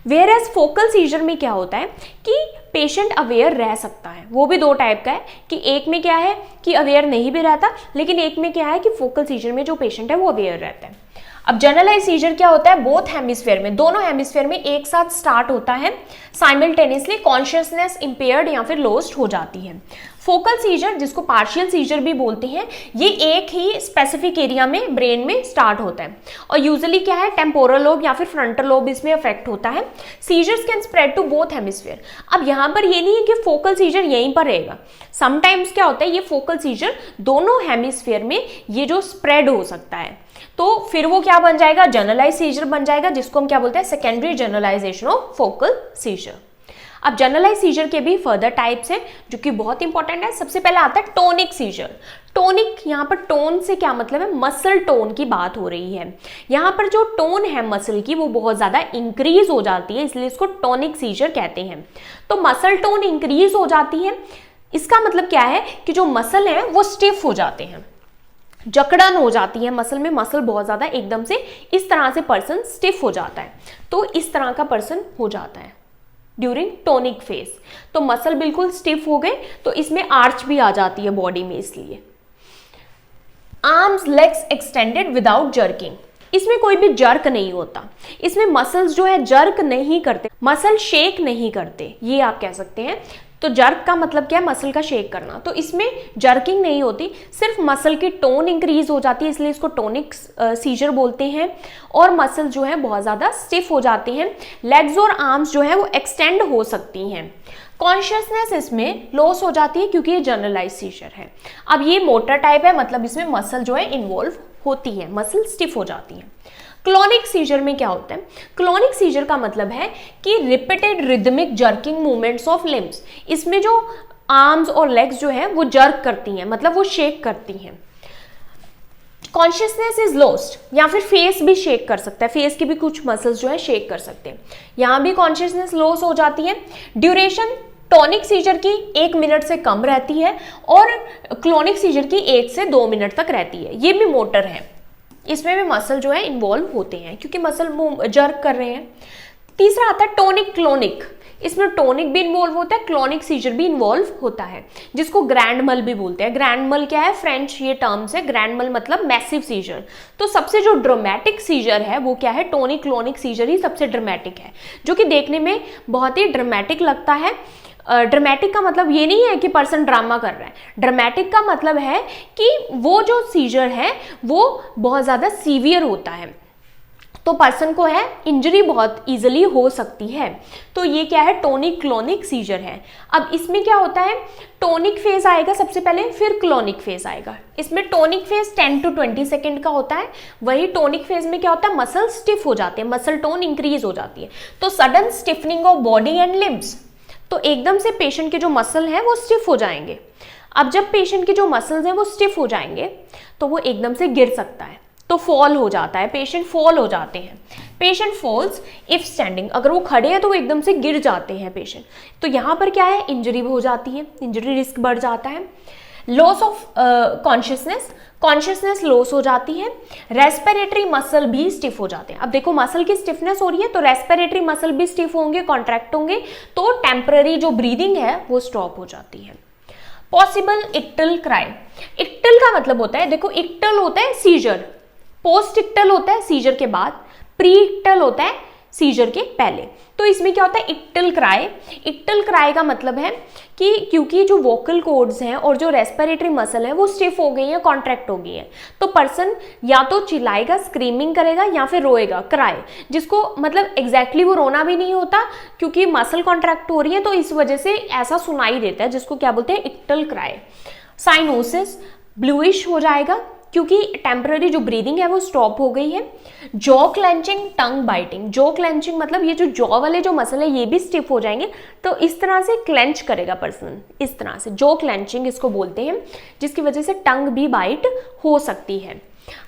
वेयर एज फोकल सीजर में क्या होता है कि पेशेंट अवेयर रह सकता है। वो भी दो टाइप का है कि एक में क्या है कि अवेयर नहीं भी रहता, लेकिन एक में क्या है कि फोकल सीजर में जो पेशेंट है वो अवेयर रहता है। अब जनरलाइज सीजर क्या होता है, बोथ हेमिस्फीयर में, दोनों हेमिस्फीयर में एक साथ स्टार्ट होता है, साइमल्टेनियसली कॉन्शियसनेस इंपेयर्ड या फिर लॉस्ट हो जाती है। फोकल सीजर जिसको पार्शियल सीजर भी बोलते हैं, ये एक ही स्पेसिफिक एरिया में ब्रेन में स्टार्ट होता है और यूजुअली क्या है टेम्पोरल लोब या फिर फ्रंटल लोब इसमें अफेक्ट होता है। Seizures can spread to both hemisphere. अब यहाँ पर ये नहीं है कि फोकल सीजर यहीं पर रहेगा, समटाइम्स क्या होता है ये फोकल सीजर दोनों हेमिस्फीयर में ये जो स्प्रेड हो सकता है, तो फिर वो क्या बन जाएगा, जनरलाइज सीजर बन जाएगा, जिसको हम क्या बोलते हैं secondary generalisation of focal seizure. अब जनरलाइज सीजर के भी फर्दर टाइप्स हैं जो कि बहुत इंपॉर्टेंट है। सबसे पहले आता है टोनिक सीजर। टोनिक, यहाँ पर टोन से क्या मतलब है, मसल टोन की बात हो रही है। यहाँ पर जो टोन है मसल की वो बहुत ज्यादा इंक्रीज हो जाती है, इसलिए इसको टोनिक सीजर कहते हैं। तो मसल टोन इंक्रीज हो जाती है, इसका मतलब क्या है कि जो मसल है वो स्टिफ हो जाते हैं, जकड़न हो जाती है मसल में, मसल बहुत ज्यादा एकदम से इस तरह से पर्सन स्टिफ हो जाता है, तो इस तरह का पर्सन हो जाता है ड्यूरिंग टोनिक फेज। तो मसल बिल्कुल स्टिफ हो गए, तो इसमें आर्च भी आ जाती है बॉडी में। इसलिए arms legs extended without jerking, इसमें कोई भी जर्क नहीं होता, इसमें मसल्स जो है जर्क नहीं करते, मसल शेक नहीं करते, ये आप कह सकते हैं। तो जर्क का मतलब क्या है, मसल का शेक करना, तो इसमें जर्किंग नहीं होती, सिर्फ मसल की टोन इंक्रीज हो जाती है, इसलिए इसको टोनिक सीजर बोलते हैं। और मसल जो है बहुत ज्यादा स्टिफ हो जाती हैं, लेग्स और आर्म्स जो है वो एक्सटेंड हो सकती हैं। कॉन्शियसनेस इसमें लॉस हो जाती है क्योंकि ये जनरलाइज सीजर है। अब ये मोटर टाइप है, मतलब इसमें मसल जो है इन्वॉल्व होती है, मसल स्टिफ हो जाती है। क्लोनिक सीजर में क्या होता है, क्लोनिक सीजर का मतलब है कि repeated rhythmic jerking movements of limbs, इसमें जो आर्म्स और लेग्स जो है वो जर्क करती हैं, मतलब वो शेक करती हैं। कॉन्शियसनेस इज लॉस्ट, या फिर फेस भी शेक कर सकता है, फेस के भी कुछ मसल्स जो है शेक कर सकते हैं, यहां भी कॉन्शियसनेस लॉस हो जाती है। ड्यूरेशन टॉनिक सीजर की 1 मिनट से कम रहती है और क्लोनिक सीजर की 1 से 2 मिनट तक रहती है। ये भी मोटर है, इसमें भी मसल जो है इन्वॉल्व होते हैं क्योंकि मसल जर्क कर रहे हैं। तीसरा आता है टोनिक क्लोनिक, इसमें टोनिक भी इन्वॉल्व होता है, क्लोनिक सीजर भी इन्वॉल्व होता है, जिसको ग्रैंड मल भी बोलते हैं। ग्रैंड मल क्या है, फ्रेंच ये टर्म्स है, ग्रैंड मल मतलब मैसिव सीजर। तो सबसे जो ड्रामेटिक सीजर है वो क्या है, टोनिक क्लोनिक सीजर ही सबसे ड्रामेटिक है, जो कि देखने में बहुत ही ड्रामेटिक लगता है। ड्रामेटिक का मतलब ये नहीं है कि पर्सन ड्रामा कर रहा है, ड्रामेटिक का मतलब है कि वो जो सीजर है वो बहुत ज़्यादा सीवियर होता है, तो पर्सन को है इंजरी बहुत इजीली हो सकती है। तो ये क्या है, टोनिक क्लोनिक सीजर है। अब इसमें क्या होता है, टोनिक फेज आएगा सबसे पहले, फिर क्लोनिक फेज आएगा। इसमें टोनिक फेज 10 to 20 सेकेंड का होता है, वही टोनिक फेज में क्या होता है, मसल स्टिफ हो जाते हैं, मसल टोन इंक्रीज हो जाती है। तो sudden stiffening of body and limbs, तो एकदम से पेशेंट के जो मसल हैं वो स्टिफ हो जाएंगे। अब जब पेशेंट के जो मसल्स हैं वो स्टिफ हो जाएंगे तो वो एकदम से गिर सकता है, तो फॉल हो जाता है, पेशेंट फॉल हो जाते हैं। पेशेंट फॉल्स इफ स्टैंडिंग, अगर वो खड़े हैं तो वो एकदम से गिर जाते हैं पेशेंट, तो यहाँ पर क्या है, इंजरी हो जाती है, इंजरी रिस्क बढ़ जाता है। Loss of consciousness, consciousness loss हो जाती है। रेस्पिरेटरी मसल भी स्टिफ हो जाते हैं। अब देखो मसल की स्टिफनेस हो रही है तो रेस्पिरेटरी मसल भी स्टिफ होंगे, कॉन्ट्रैक्ट होंगे, तो टेम्पररी जो ब्रीदिंग है वो स्टॉप हो जाती है। पॉसिबल इक्टल क्राई, इक्टल का मतलब होता है, देखो इक्टल होता है सीजर, पोस्ट इक्टल होता है सीजर के बाद, प्री इक्टल होता है सीजर के पहले। तो इसमें क्या होता है, इक्टल क्राई। इक्टल क्राई का मतलब है कि क्योंकि जो वोकल कॉर्ड्स हैं और जो रेस्पिरेटरी मसल है वो स्टिफ हो गई है, कॉन्ट्रैक्ट हो गई है, तो पर्सन या तो चिल्लाएगा, स्क्रीमिंग करेगा, या फिर रोएगा, क्राई, जिसको मतलब एग्जैक्टली वो रोना भी नहीं होता क्योंकि मसल कॉन्ट्रैक्ट हो रही है, तो इस वजह से ऐसा सुनाई देता है, जिसको क्या बोलते हैं, इक्टल क्राई। साइनोसिस, ब्लूइश हो जाएगा क्योंकि टेम्पररी जो ब्रीदिंग है वो स्टॉप हो गई है। जॉ क्लेंचिंग, टंग बाइटिंग। जॉ क्लेंचिंग मतलब ये जो जॉ वाले जो मसल है ये भी स्टिफ हो जाएंगे, तो इस तरह से क्लेंच करेगा पर्सन, इस तरह से जॉ क्लेंचिंग इसको बोलते हैं, जिसकी वजह से टंग भी बाइट हो सकती है।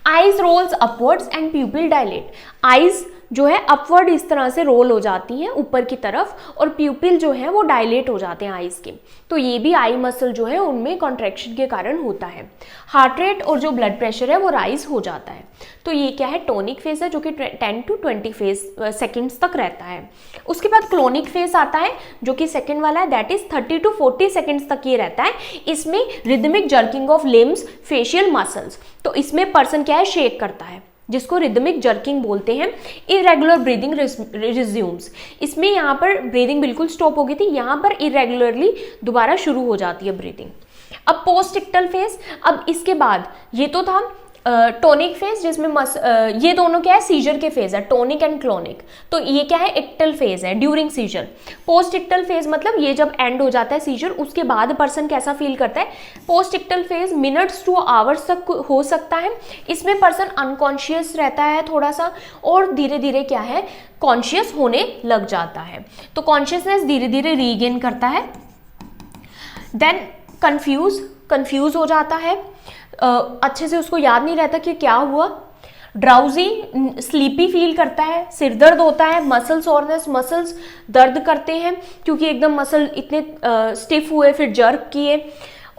Eyes rolls upwards and pupil dilate. Eyes जो है अपवर्ड इस तरह से रोल हो जाती हैं ऊपर की तरफ, और प्यूपिल जो है वो डायलेट हो जाते हैं आईज के, तो ये भी आई मसल जो है उनमें कॉन्ट्रैक्शन के कारण होता है। हार्ट रेट और जो ब्लड प्रेशर है वो राइज हो जाता है। तो ये क्या है, टोनिक फेज है जो कि 10 to 20 सेकेंड्स तक रहता है। उसके बाद क्लोनिक फेज आता है जो कि सेकेंड वाला है, दैट इज 30 to 40 सेकेंड्स तक ये रहता है। इसमें rhythmic jerking of limbs, facial muscles, तो इसमें पर्सन क्या है, शेक करता है, जिसको रिदमिक जर्किंग बोलते हैं। इरेगुलर ब्रीदिंग रिज्यूम्स, इसमें यहाँ पर ब्रीदिंग बिल्कुल स्टॉप हो गई थी, यहाँ पर इरेगुलरली दोबारा शुरू हो जाती है ब्रीदिंग। अब पोस्ट इक्टल फेज, अब इसके बाद ये तो था टोनिक फेज जिसमें ये दोनों क्या है, सीजर के फेज है, टोनिक एंड क्लोनिक, तो ये क्या है, इक्टल फेज है during scissor. Post ictal phase मतलब ये जब एंड हो जाता है सीजर, उसके बाद पर्सन कैसा फील करता है। Post ictal phase minutes to hours तक हो सकता है। इसमें पर्सन अनकॉन्शियस रहता है थोड़ा सा, और धीरे धीरे क्या है, कॉन्शियस होने लग जाता है, तो कॉन्शियसनेस धीरे धीरे रीगेन करता है। देन कंफ्यूज हो जाता है, अच्छे से उसको याद नहीं रहता कि क्या हुआ। ड्राउजी, स्लीपी फील करता है, सिर दर्द होता है, मसल सोरनेस, मसल्स दर्द करते हैं क्योंकि एकदम मसल इतने स्टिफ हुए, फिर जर्क किए,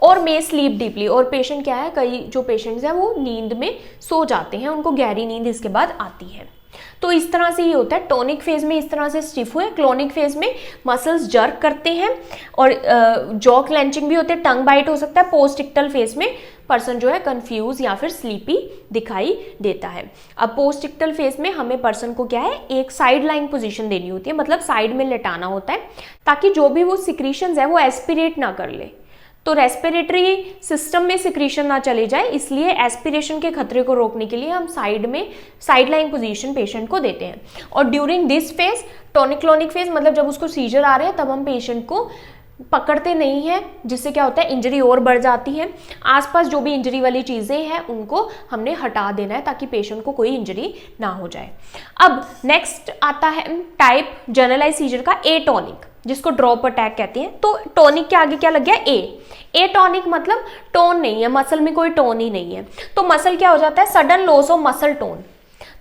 और मे स्लीप डीपली, और पेशेंट क्या है, कई जो पेशेंट्स हैं वो नींद में सो जाते हैं, उनको गहरी नींद इसके बाद आती है। तो इस तरह से ये होता है, टोनिक फेज में इस तरह से स्टिफ हुए, क्लोनिक फेज में मसल्स जर्क करते हैं और जॉ क्लेंचिंग भी होते हैं, टंग बाइट हो सकता है। पोस्ट इक्टल फेज में पर्सन जो है कंफ्यूज या फिर स्लीपी दिखाई देता है। अब पोस्ट इक्टल फेज में हमें पर्सन को क्या है, एक साइड लाइन पोजीशन देनी होती है, मतलब साइड में लेटाना होता है, ताकि जो भी वो सिक्रीशंस है वो एस्पिरेट ना कर ले, तो रेस्पिरेटरी सिस्टम में सिक्रीशन ना चले जाए, इसलिए एस्पिरेशन के खतरे को रोकने के लिए हम साइड लाइन पोजीशन पेशेंट को देते हैं। और during this phase, tonic clonic phase, मतलब जब उसको सीजर आ रहे हैं तब हम पेशेंट को पकड़ते नहीं हैं, जिससे क्या होता है, इंजरी और बढ़ जाती है। आसपास जो भी इंजरी वाली चीज़ें हैं उनको हमने हटा देना है ताकि पेशेंट को कोई इंजरी ना हो जाए। अब नेक्स्ट आता है टाइप जनरलाइज सीजर का, ए टॉनिक, जिसको ड्रॉप अटैक कहते हैं। तो टॉनिक के आगे क्या लग गया, ए टॉनिक मतलब टोन नहीं है, मसल में कोई टोन ही नहीं है, तो मसल क्या हो जाता है, sudden loss of muscle tone,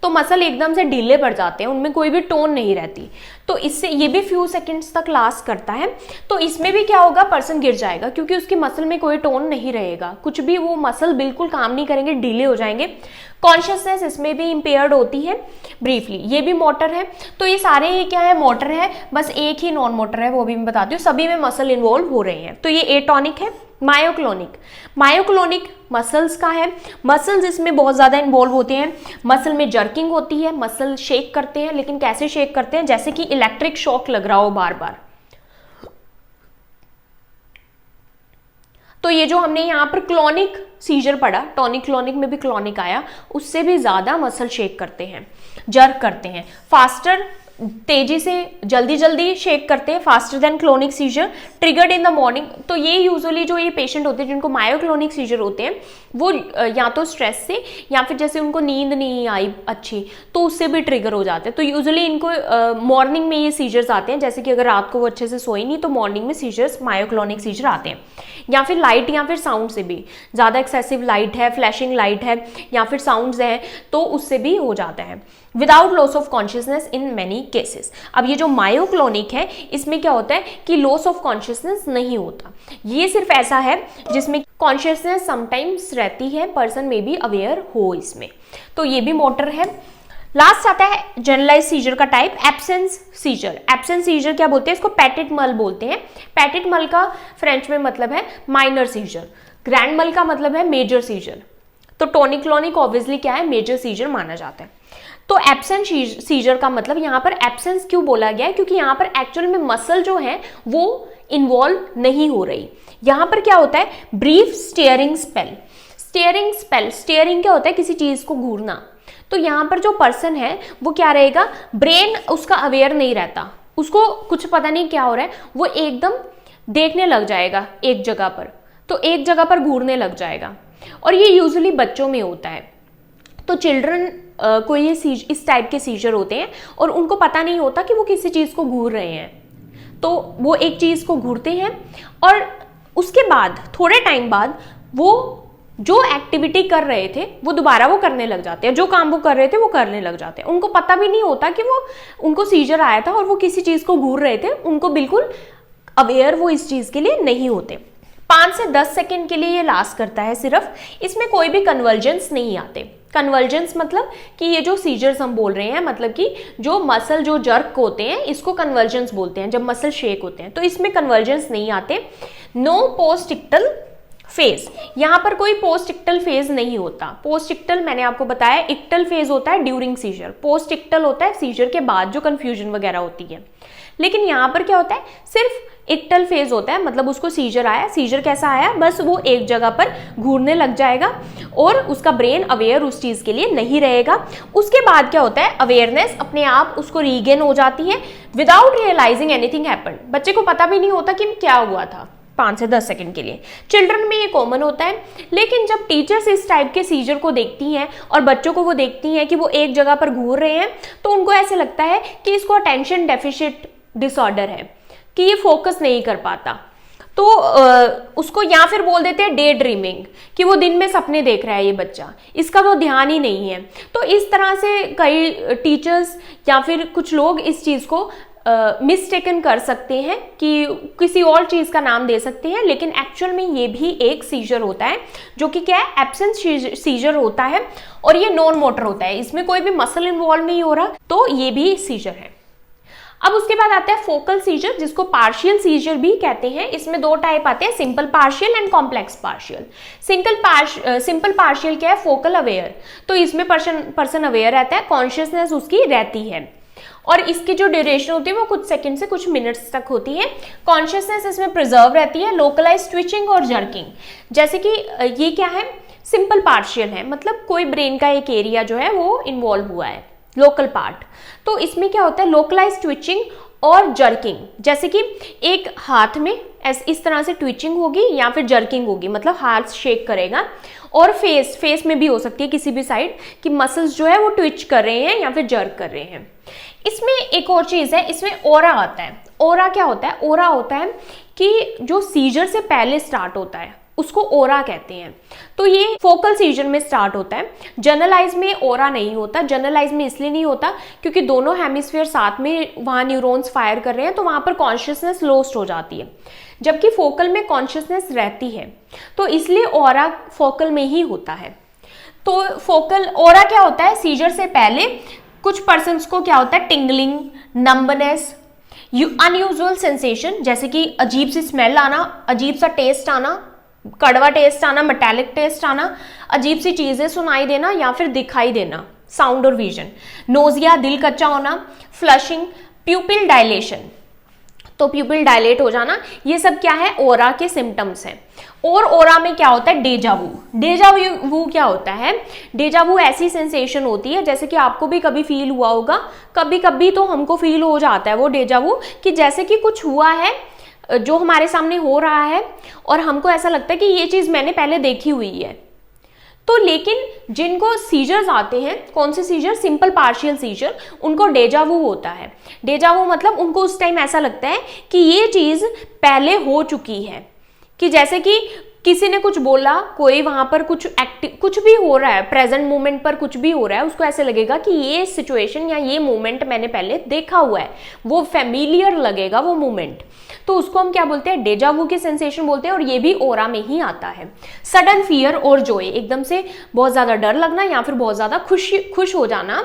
तो मसल एकदम से ढीले पड़ जाते हैं, उनमें कोई भी टोन नहीं रहती, तो इससे ये भी फ्यू सेकंड्स तक लास्ट करता है। तो इसमें भी क्या होगा, पर्सन गिर जाएगा क्योंकि उसकी मसल में कोई टोन नहीं रहेगा, कुछ भी वो मसल बिल्कुल काम नहीं करेंगे, ढीले हो जाएंगे। कॉन्शियसनेस इसमें भी इम्पेयर्ड होती है ब्रीफली, ये भी मोटर है। तो ये सारे ही क्या है, मोटर है, बस एक ही नॉन मोटर है, वो भी मैं बताती हूँ, सभी में मसल इन्वॉल्व हो रहे हैं। तो ये एटॉनिक है। मायोक्लोनिक मसल्स का है, मसल्स इसमें बहुत ज़्यादा इन्वॉल्व होते हैं, मसल में जर्किंग होती है, मसल शेक करते हैं, लेकिन कैसे शेक करते हैं, जैसे कि इलेक्ट्रिक शॉक लग रहा हो बार बार। तो ये जो हमने यहाँ पर क्लोनिक सीजर पढ़ा, टॉनिक क्लोनिक में भी क्लोनिक आया, उससे भी ज़्यादा मसल शेक करते हैं, जर्क करते हैं, फास्टर, तेजी से जल्दी शेक करते हैं, faster than clonic scissor, triggered in the morning. तो ये यूजुअली जो ये पेशेंट होते हैं जिनको मायोक्लोनिक सीजर होते हैं, वो या तो स्ट्रेस से या फिर जैसे उनको नींद नहीं आई अच्छी तो उससे भी ट्रिगर हो जाते हैं। तो यूजुअली इनको मॉर्निंग में ये सीजर्स आते हैं, जैसे कि अगर रात को वो अच्छे से सोई नहीं तो मॉर्निंग में सीजर्स, मायोक्लोनिक सीजर आते हैं। या फिर लाइट या फिर साउंड से भी, ज़्यादा एक्सेसिव लाइट है, फ्लैशिंग लाइट है या फिर साउंड्स हैं तो उससे भी हो जाता है। Without loss of consciousness in many cases. अब ये जो मायोक्लोनिक है इसमें क्या होता है कि लॉस ऑफ कॉन्शियसनेस नहीं होता, ये सिर्फ ऐसा है जिसमें कॉन्शियसनेस समटाइम्स रहती है, पर्सन में भी अवेयर हो इसमें, तो ये भी मोटर है। लास्ट आता है जनरलाइज सीजर का type, absence seizure. Absence seizure क्या बोलते हैं, इसको पैटिट मल बोलते हैं। पैटिट मल का फ्रेंच में मतलब है माइनर सीजर, ग्रैंड मल का मतलब है मेजर सीजर। तो टॉनिक क्लोनिक ऑब्वियसली क्या है, मेजर सीजर माना जाता है। तो एब्सेंट सीजर का मतलब यहाँ पर एब्सेंस क्यों बोला गया है, क्योंकि यहाँ पर एक्चुअल में मसल जो है वो इन्वॉल्व नहीं हो रही। यहाँ पर क्या होता है, ब्रीफ स्टीयरिंग स्पेल। स्टीयरिंग क्या होता है, किसी चीज को घूरना। तो यहाँ पर जो पर्सन है वो क्या रहेगा, ब्रेन उसका अवेयर नहीं रहता, उसको कुछ पता नहीं क्या हो रहा है, वो एकदम देखने लग जाएगा एक जगह पर, तो एक जगह पर घूरने लग जाएगा। और ये यूजुअली बच्चों में होता है। तो चिल्ड्रन को ये इस टाइप के सीजर होते हैं और उनको पता नहीं होता कि वो किसी चीज को घूर रहे हैं, तो वो एक चीज को घूरते हैं और उसके बाद थोड़े टाइम बाद वो जो एक्टिविटी कर रहे थे वो दोबारा वो करने लग जाते हैं, जो काम वो कर रहे थे वो करने लग जाते हैं। उनको पता भी नहीं होता कि उनको सीजर आया था और वो किसी चीज को घूर रहे थे, उनको बिल्कुल अवेयर वो इस चीज के लिए नहीं होते। 5 से 10 सेकेंड के लिए ये लास्ट करता है सिर्फ, इसमें कोई भी कन्वर्जेंस नहीं आते। कन्वर्जेंस मतलब कि ये जो सीजर्स हम बोल रहे हैं, मतलब कि जो मसल जो जर्क होते हैं इसको कन्वर्जेंस बोलते हैं, जब मसल शेक होते हैं, तो इसमें कन्वर्जेंस नहीं आते। नो पोस्टिक्टल फेज, यहाँ पर कोई पोस्टिक्टल फेज नहीं होता। पोस्टिक्टल मैंने आपको बताया, इक्टल फेज होता है ड्यूरिंग सीजर, पोस्टिक्टल होता है सीजर के बाद जो कंफ्यूजन वगैरह होती है। लेकिन यहाँ पर क्या होता है, सिर्फ इक्टल फेज होता है, मतलब उसको सीजर आया, सीजर कैसा आया, बस वो एक जगह पर घूरने लग जाएगा और उसका ब्रेन अवेयर उस चीज के लिए नहीं रहेगा। उसके बाद क्या होता है, अवेयरनेस अपने आप उसको रीगेन हो जाती है विदाउट रियलाइजिंग एनीथिंग हैपेंड। बच्चे को पता भी नहीं होता कि क्या हुआ था 5 से 10 सेकंड के लिए। चिल्ड्रन में ये कॉमन होता है, लेकिन जब टीचर्स इस टाइप के सीजर को देखती हैं और बच्चों को वो देखती हैं कि वो एक जगह पर घूर रहे हैं, तो उनको ऐसे लगता है कि इसको अटेंशन डेफिसिट डिसऑर्डर है, कि ये फोकस नहीं कर पाता। तो उसको या फिर बोल देते हैं डे ड्रीमिंग, कि वो दिन में सपने देख रहा है ये बच्चा, इसका तो ध्यान ही नहीं है। तो इस तरह से कई टीचर्स या फिर कुछ लोग इस चीज को मिसटेकन कर सकते हैं, कि किसी और चीज का नाम दे सकते हैं, लेकिन एक्चुअल में ये भी एक सीजर होता है, जो कि क्या है, एब्सेंट सीजर होता है और ये नॉन मोटर होता है, इसमें कोई भी मसल इन्वॉल्व नहीं हो रहा, तो ये भी सीजर है। अब उसके बाद आता है फोकल सीजर, जिसको पार्शियल सीजर भी कहते हैं। इसमें 2 टाइप आते हैं, simple partial and complex partial. Simple partial क्या है, फोकल अवेयर, तो इसमें पर्सन अवेयर रहता है, कॉन्शियसनेस उसकी रहती है और इसकी जो ड्यूरेशन होती है वो कुछ सेकंड से कुछ मिनट्स तक होती है। कॉन्शियसनेस इसमें प्रिजर्व रहती है। लोकलाइज ट्विचिंग और जर्किंग, जैसे कि ये क्या है, सिंपल पार्शियल है, मतलब कोई ब्रेन का एक एरिया जो है वो इन्वॉल्व हुआ है, लोकल पार्ट। तो इसमें क्या होता है, लोकलाइज ट्विचिंग और जर्किंग, जैसे कि एक हाथ में इस तरह से ट्विचिंग होगी या फिर जर्किंग होगी, मतलब हाथ शेक करेगा। और फेस में भी हो सकती है किसी भी साइड कि मसल्स जो है वो ट्विच कर रहे हैं या फिर जर्क कर रहे हैं। इसमें एक और चीज है, इसमें ओरा आता है। ओरा क्या होता है, ओरा होता है कि जो सीजर से पहले स्टार्ट होता है उसको ओरा कहते हैं। तो ये फोकल सीजर में स्टार्ट होता है, जनरलाइज में ओरा नहीं होता। जनरलाइज में इसलिए नहीं होता क्योंकि दोनों हेमिस्फीयर साथ में वहां न्यूरॉन्स फायर कर रहे हैं, तो वहां पर कॉन्शियसनेस लॉस्ट हो जाती है, जबकि फोकल में कॉन्शियसनेस रहती है, तो इसलिए ओरा फोकल में ही होता है। तो फोकल ओरा क्या होता है, सीजर से पहले कुछ पर्सन्स को क्या होता है, टिंगलिंग, नंबनेस, अनयूजुअल सेंसेशन, जैसे कि अजीब सी स्मेल आना, अजीब सा टेस्ट आना, कड़वा टेस्ट आना, मेटालिक टेस्ट आना, अजीब सी चीजें सुनाई देना या फिर दिखाई देना, साउंड और विजन, नोजिया, दिल कच्चा होना, फ्लशिंग, प्यूपिल डायलेशन, तो प्यूपिल डायलेट हो जाना, ये सब क्या है, ओरा के सिम्टम्स हैं। और ओरा में क्या होता है, डेजावू। डेजावू क्या होता है, डेजावू ऐसी सेंसेशन होती है, जैसे कि आपको भी कभी फील हुआ होगा, कभी कभी तो हमको फील हो जाता है वो डेजावू, कि जैसे कि कुछ हुआ है जो हमारे सामने हो रहा है और हमको ऐसा लगता है कि ये चीज मैंने पहले देखी हुई है। तो लेकिन जिनको सीजर्स आते हैं, कौन से सीजर, सिंपल पार्शियल सीजर, उनको डेजावू होता है। डेजावू मतलब उनको उस टाइम ऐसा लगता है कि ये चीज पहले हो चुकी है, कि जैसे कि किसी ने कुछ बोला, कोई वहां पर कुछ भी हो रहा है, प्रेजेंट मोमेंट पर कुछ भी हो रहा है, उसको ऐसे लगेगा कि ये सिचुएशन या ये मोमेंट मैंने पहले देखा हुआ है, वो फेमिलियर लगेगा वो मोमेंट, तो उसको हम क्या बोलते हैं, डेजावू की सेंसेशन बोलते हैं। और ये भी ओरा में ही आता है। सडन फियर और जॉय, एकदम से बहुत ज्यादा डर लगना या फिर बहुत ज्यादा खुश हो जाना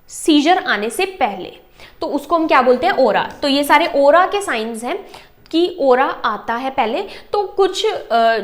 सीजर आने से पहले, तो उसको हम क्या बोलते हैं, ओरा। तो ये सारे ओरा के साइंस हैं कि ओरा आता है पहले, तो कुछ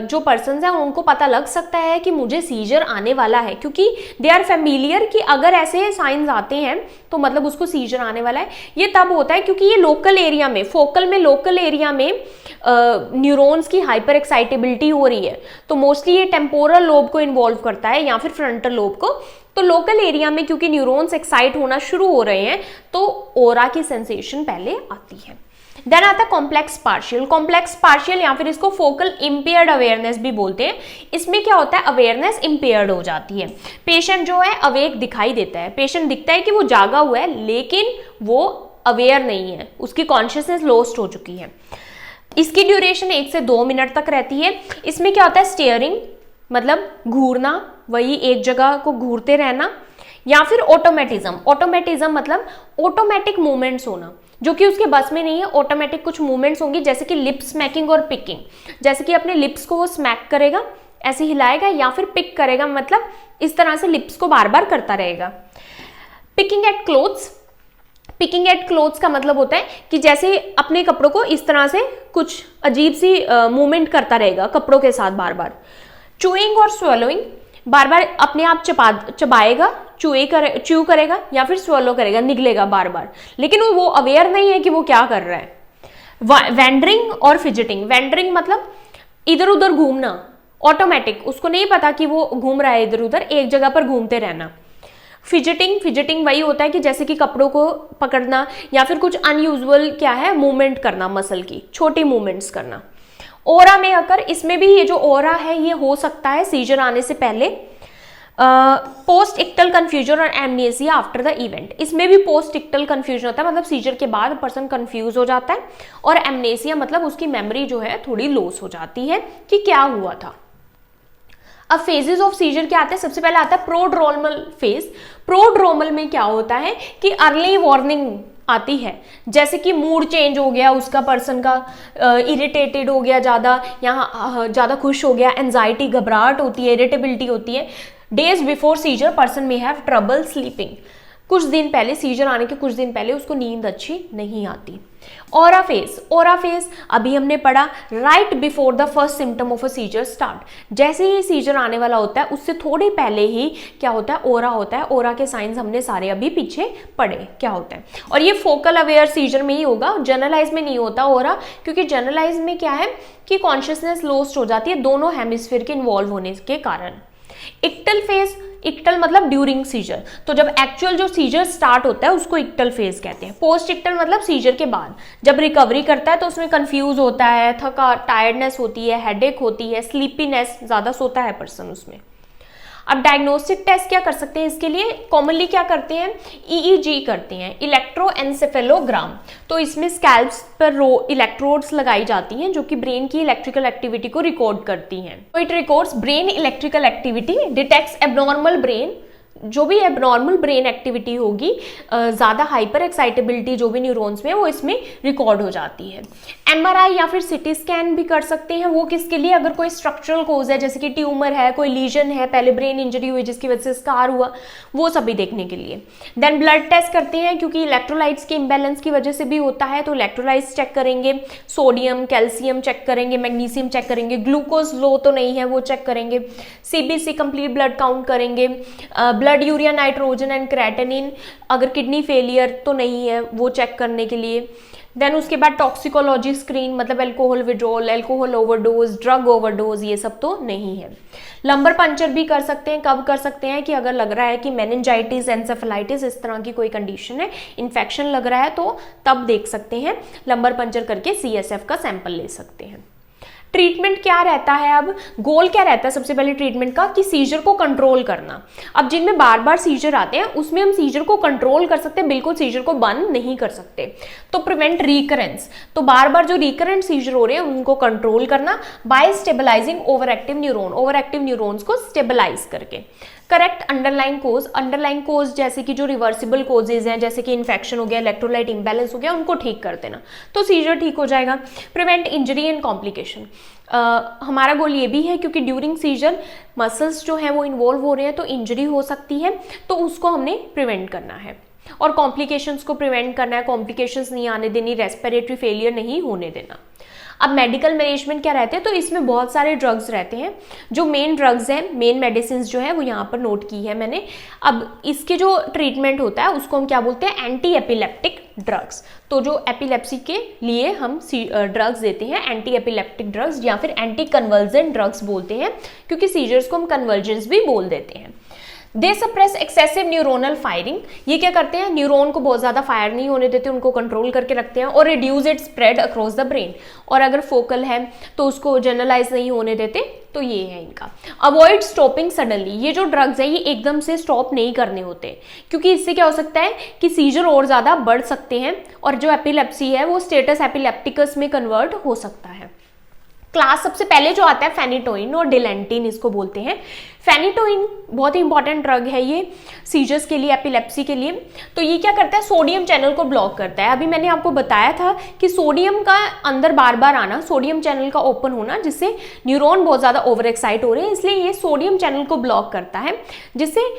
जो पर्सन्स हैं उनको पता लग सकता है कि मुझे सीजर आने वाला है, क्योंकि दे आर फेमिलियर कि अगर ऐसे साइंस आते हैं तो मतलब उसको सीजर आने वाला है। ये तब होता है क्योंकि ये लोकल एरिया में, फोकल में, लोकल एरिया में न्यूरॉन्स की हाइपर एक्साइटेबिलिटी हो रही है, तो मोस्टली ये टेम्पोरल लोब को इन्वॉल्व करता है या फिर फ्रंटल लोब को। तो लोकल एरिया में क्योंकि न्यूरॉन्स एक्साइट होना शुरू हो रहे हैं तो ओरा की सेंसेशन पहले आती है। देन आता है कॉम्प्लेक्स पार्शियल। कॉम्प्लेक्स पार्शियल या फिर इसको फोकल इम्पेयर्ड अवेयरनेस भी बोलते हैं। इसमें क्या होता है, अवेयरनेस इम्पेयर्ड हो जाती है। पेशेंट जो है अवेक दिखाई देता है, पेशेंट दिखता है कि वो जागा हुआ है लेकिन वो अवेयर नहीं है, उसकी कॉन्शियसनेस लॉस्ट हो चुकी है। इसकी ड्यूरेशन 1 से 2 मिनट तक रहती है। इसमें क्या होता है, स्टीयरिंग मतलब घूरना, वही एक जगह को घूरते रहना, या फिर ऑटोमेटिज्म। ऑटोमेटिज्म मतलब ऑटोमेटिक मूवमेंट्स होना जो कि उसके बस में नहीं है। ऑटोमेटिक कुछ मूवमेंट्स होंगी जैसे कि लिप स्मैकिंग और पिकिंग, जैसे कि अपने लिप्स को वो स्मैक करेगा, ऐसे हिलाएगा, या फिर पिक करेगा, मतलब इस तरह से लिप्स को बार बार करता रहेगा। Picking at clothes. Picking at clothes का मतलब होता है कि जैसे अपने कपड़ों को इस तरह से कुछ अजीब सी मूवमेंट करता रहेगा कपड़ों के साथ बार बार। चूइंग और स्वलोइंग, बार बार अपने आप चबाएगा, च्यू करेगा या फिर स्वलो करेगा, निगलेगा बार बार, लेकिन वो अवेयर नहीं है कि वो क्या कर रहा है। वेंडरिंग और फिजिटिंग। वेंडरिंग मतलब इधर उधर घूमना, ऑटोमेटिक, उसको नहीं पता कि वो घूम रहा है इधर उधर, एक जगह पर घूमते रहना। फिजिटिंग वही होता है कि जैसे कि कपड़ों को पकड़ना या फिर कुछ अनयूजुअल क्या है मूवमेंट करना, मसल की छोटी मूवमेंट्स करना। ओरा में अगर, इसमें भी ये जो ओरा है ये हो सकता है सीजर आने से पहले। पोस्ट इक्टल कंफ्यूजन और एमनेसिया आफ्टर द इवेंट। इसमें भी पोस्ट इक्टल कंफ्यूजन होता है, मतलब सीजर के बाद पर्सन कंफ्यूज हो जाता है, और एमनेसिया मतलब उसकी मेमोरी जो है थोड़ी लॉस हो जाती है कि क्या हुआ था। अब फेजेस ऑफ सीजर क्या आते हैं, सबसे पहले आता है प्रोड्रोमल फेज। प्रोड्रोमल में क्या होता है कि अर्ली वार्निंग आती है, जैसे कि मूड चेंज हो गया उसका, पर्सन का इरिटेटेड हो गया ज़्यादा, या ज़्यादा खुश हो गया, एंजाइटी, घबराहट होती है, इरिटेबिलिटी होती है। डेज बिफोर सीजर पर्सन में हैव ट्रबल स्लीपिंग। कुछ दिन पहले, सीजर आने के कुछ दिन पहले उसको नींद अच्छी नहीं आती। ओरा फेज। ओरा फेज अभी हमने पढ़ा, right before the first symptom of a seizure start. जैसे ही सीजर आने वाला होता है उससे थोड़ी पहले ही क्या होता है, ओरा होता है। ओरा के साइंस हमने सारे अभी पीछे पढ़े क्या होता है, और ये फोकल अवेयर सीजर में ही होगा, जनरलाइज में नहीं होता ओरा, क्योंकि जनरलाइज में क्या है कि कॉन्शियसनेस लॉस्ट हो जाती है दोनों हेमिस्फीयर के इन्वॉल्व होने के कारण। इक्टल फेज, इक्टल मतलब ड्यूरिंग सीजर, तो जब एक्चुअल जो सीजर स्टार्ट होता है उसको इक्टल फेज कहते हैं। पोस्ट इक्टल मतलब सीजर के बाद, जब रिकवरी करता है तो उसमें कंफ्यूज होता है, थका, टायर्डनेस होती है, हेडेक होती है, स्लीपीनेस, ज़्यादा सोता है पर्सन उसमें। अब डायग्नोस्टिक टेस्ट क्या कर सकते हैं इसके लिए, कॉमनली क्या करते हैं, ईईजी करते हैं, इलेक्ट्रोएन्सेफेलोग्राम। तो इसमें स्कैल्प्स पर इलेक्ट्रोड्स लगाई जाती हैं जो कि ब्रेन की इलेक्ट्रिकल एक्टिविटी को रिकॉर्ड करती हैं। तो it records brain electrical activity, detects abnormal brain, जो भी एबनॉर्मल ब्रेन एक्टिविटी होगी, ज़्यादा हाइपर एक्साइटेबिलिटी जो भी न्यूरॉन्स में, वो इसमें रिकॉर्ड हो जाती है। एमआरआई या फिर सिटी स्कैन भी कर सकते हैं, वो किसके लिए, अगर कोई स्ट्रक्चरल कोज है जैसे कि ट्यूमर है, कोई लीजन है, पहले ब्रेन इंजरी हुई जिसकी वजह से स्कार हुआ, वो सभी देखने के लिए। देन ब्लड टेस्ट करते हैं क्योंकि इलेक्ट्रोलाइट्स के इम्बैलेंस की वजह से भी होता है, तो इलेक्ट्रोलाइट्स चेक करेंगे, सोडियम, कैल्शियम चेक करेंगे, मैग्नीशियम चेक करेंगे, ग्लूकोज लो तो नहीं है वो चेक करेंगे, सीबीसी कंप्लीट ब्लड काउंट करेंगे, blood urea nitrogen and creatinine, अगर किडनी फेलियर तो नहीं है वो चेक करने के लिए। देन उसके बाद टॉक्सिकोलॉजी स्क्रीन, मतलब alcohol withdrawal, alcohol overdose, drug overdose, ये सब तो नहीं है। लंबर पंचर भी कर सकते हैं, कब कर सकते हैं कि अगर लग रहा है कि मेनिंजाइटिस, एंसेफेलाइटिस, इस तरह की कोई कंडीशन है, इन्फेक्शन लग रहा है, तो तब देख सकते हैं, लंबर पंचर करके सीएसएफ का सैंपल ले सकते हैं। ट्रीटमेंट क्या रहता है, अब गोल क्या रहता है सबसे पहले ट्रीटमेंट का, कि सीजर को कंट्रोल करना। अब जिनमें बार बार सीजर आते हैं उसमें हम सीजर को कंट्रोल कर सकते हैं, बिल्कुल सीजर को बंद नहीं कर सकते। तो प्रिवेंट रिकरेंस, तो बार बार जो रिकरेंट सीजर हो रहे हैं उनको कंट्रोल करना by stabilizing over active neuron, over active neurons को स्टेबलाइज करके। Correct underline cause, underline cause जैसे कि जो रिवर्सिबल कोजेज हैं, जैसे कि इन्फेक्शन हो गया, इलेक्ट्रोलाइट इंबैलेंस हो गया, उनको ठीक कर देना, तो सीजर ठीक हो जाएगा। प्रिवेंट इंजरी एंड कॉम्प्लिकेशन, हमारा गोल ये भी है क्योंकि ड्यूरिंग सीजर मसल्स जो हैं वो इन्वॉल्व हो रहे हैं, तो इंजरी हो सकती है, तो उसको हमने प्रिवेंट करना है, और कॉम्प्लिकेशंस को प्रिवेंट करना है, कॉम्प्लिकेशंस नहीं आने देनी, रेस्पिरेटरी फेलियर नहीं होने देना। अब मेडिकल मैनेजमेंट क्या रहते हैं, तो इसमें बहुत सारे ड्रग्स रहते हैं। जो मेन ड्रग्स हैं, मेन मेडिसिन जो है वो यहाँ पर नोट की है मैंने। अब इसके जो ट्रीटमेंट होता है उसको हम क्या बोलते हैं, एंटी एपिलेप्टिक ड्रग्स। तो जो एपिलेप्सी के लिए हम ड्रग्स देते हैं, एंटी एपिलेप्टिक ड्रग्स या फिर एंटी कन्वर्जेंट ड्रग्स बोलते हैं, क्योंकि सीजर्स को हम कन्वर्जेंस भी बोल देते हैं। दे सप्रेस एक्सेसिव न्यूरोनल फायरिंग, ये क्या करते हैं, न्यूरॉन को बहुत ज़्यादा फायर नहीं होने देते, उनको कंट्रोल करके रखते हैं। और reduce it spread across the brain, और अगर फोकल है तो उसको जनरलाइज नहीं होने देते। तो ये है इनका। अवॉइड स्टॉपिंग सडनली, ये जो ड्रग्स है ये एकदम से स्टॉप नहीं करने होते, क्योंकि इससे क्या हो सकता है कि सीजर और ज़्यादा बढ़ सकते हैं और जो एपिलेप्सी है वो स्टेटस एपिलेप्टिकस में कन्वर्ट हो सकता है। क्लास सबसे पहले जो आता है फेनिटोइन और डिलेंटिन, इसको बोलते हैं। फेनिटोइन बहुत ही इंपॉर्टेंट ड्रग है ये सीजर्स के लिए, एपिलेप्सी के लिए। तो ये क्या करता है, सोडियम चैनल को ब्लॉक करता है। अभी मैंने आपको बताया था कि सोडियम का अंदर बार बार आना, सोडियम चैनल का ओपन होना, जिससे न्यूरॉन बहुत ज़्यादा ओवर एक्साइट हो रहे हैं, इसलिए ये सोडियम चैनल को ब्लॉक करता है, जिससे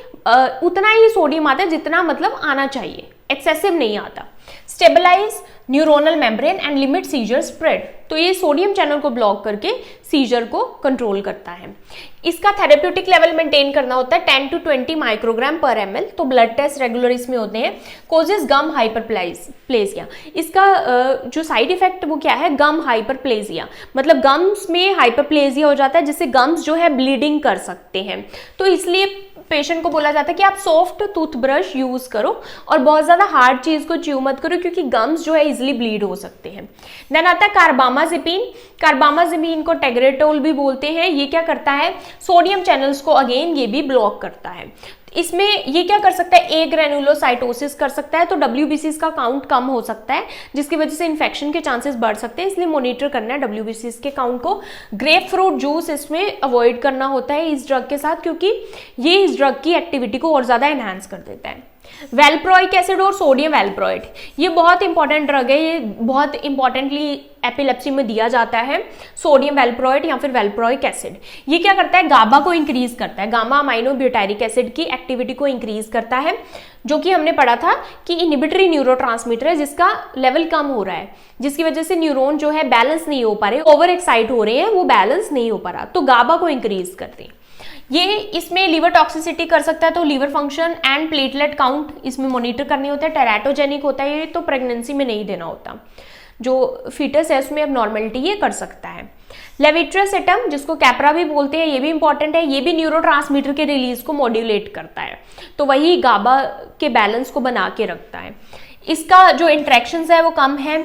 उतना ही सोडियम आता है जितना मतलब आना चाहिए, एक्सेसिव नहीं आता। Stabilize neuronal membrane and limit seizure spread, तो ये सोडियम चैनल को ब्लॉक करके सीजर को कंट्रोल करता है। इसका थेरेप्यूटिक लेवल मेंटेन करना होता है 10 to 20 माइक्रोग्राम पर ml, तो ब्लड टेस्ट रेगुलर इसमें होते हैं। कोजेस गम हाइपरप्लेजिया, इसका जो साइड इफेक्ट वो क्या है, गम हाइपरप्लेजिया, मतलब गम्स में हाइपरप्लेजिया हो जाता है, जिससे गम्स जो है ब्लीडिंग कर सकते हैं। तो इसलिए पेशेंट को बोला जाता है कि आप सॉफ्ट टूथब्रश यूज करो और बहुत ज्यादा हार्ड चीज को च्यू मत करो, क्योंकि गम्स जो है इजिली ब्लीड हो सकते हैं। देन आता है कार्बामाजिपिन, कार्बामाजिपिन को टेग्रेटोल भी बोलते हैं। ये क्या करता है, सोडियम चैनल्स को अगेन ये भी ब्लॉक करता है। इसमें ये क्या कर सकता है, ए ग्रेनुलोसाइटोसिस कर सकता है, तो WBCs का काउंट कम हो सकता है, जिसकी वजह से इन्फेक्शन के चांसेस बढ़ सकते हैं, इसलिए मॉनिटर करना है WBCs के काउंट को। ग्रेप फ्रूट जूस इसमें अवॉइड करना होता है इस ड्रग के साथ, क्योंकि ये इस ड्रग की एक्टिविटी को और ज्यादा एनहांस कर देता है। वेल्प्रोइक एसिड और सोडियम वेल्प्रोइड, ये बहुत इंपॉर्टेंट ड्रग है, ये बहुत इंपॉर्टेंटली एपिलेप्सी में दिया जाता है। सोडियम वेल्प्रोइड या फिर वेल्प्रोइक एसिड, ये क्या करता है, गाबा को इंक्रीज करता है, गामा अमाइनो ब्यूटारिक एसिड की एक्टिविटी को इंक्रीज करता है, जो कि हमने पढ़ा था कि इनहिबिटरी न्यूरोट्रांसमीटर है, जिसका लेवल कम हो रहा है, जिसकी वजह से न्यूरॉन जो है बैलेंस नहीं हो पा रहे, ओवर एक्साइट हो रहे हैं, वो बैलेंस नहीं हो पा रहा, तो गाबा को इंक्रीज करते हैं। ये इसमें लीवर टॉक्सिसिटी कर सकता है, तो liver function and platelet count इसमें मॉनिटर करने होता है। टेराटोजेनिक होता है ये, तो प्रेगनेंसी में नहीं देना होता, जो फीटस है उसमें अब नॉर्मेलिटी ये कर सकता है। लेविट्रासेटम, जिसको कैप्रा भी बोलते हैं, ये भी इंपॉर्टेंट है, ये भी न्यूरोट्रांसमीटर के रिलीज को मॉड्यूलेट करता है, तो वही गाबा के बैलेंस को बना के रखता है। इसका जो इंट्रैक्शंस है वो कम है।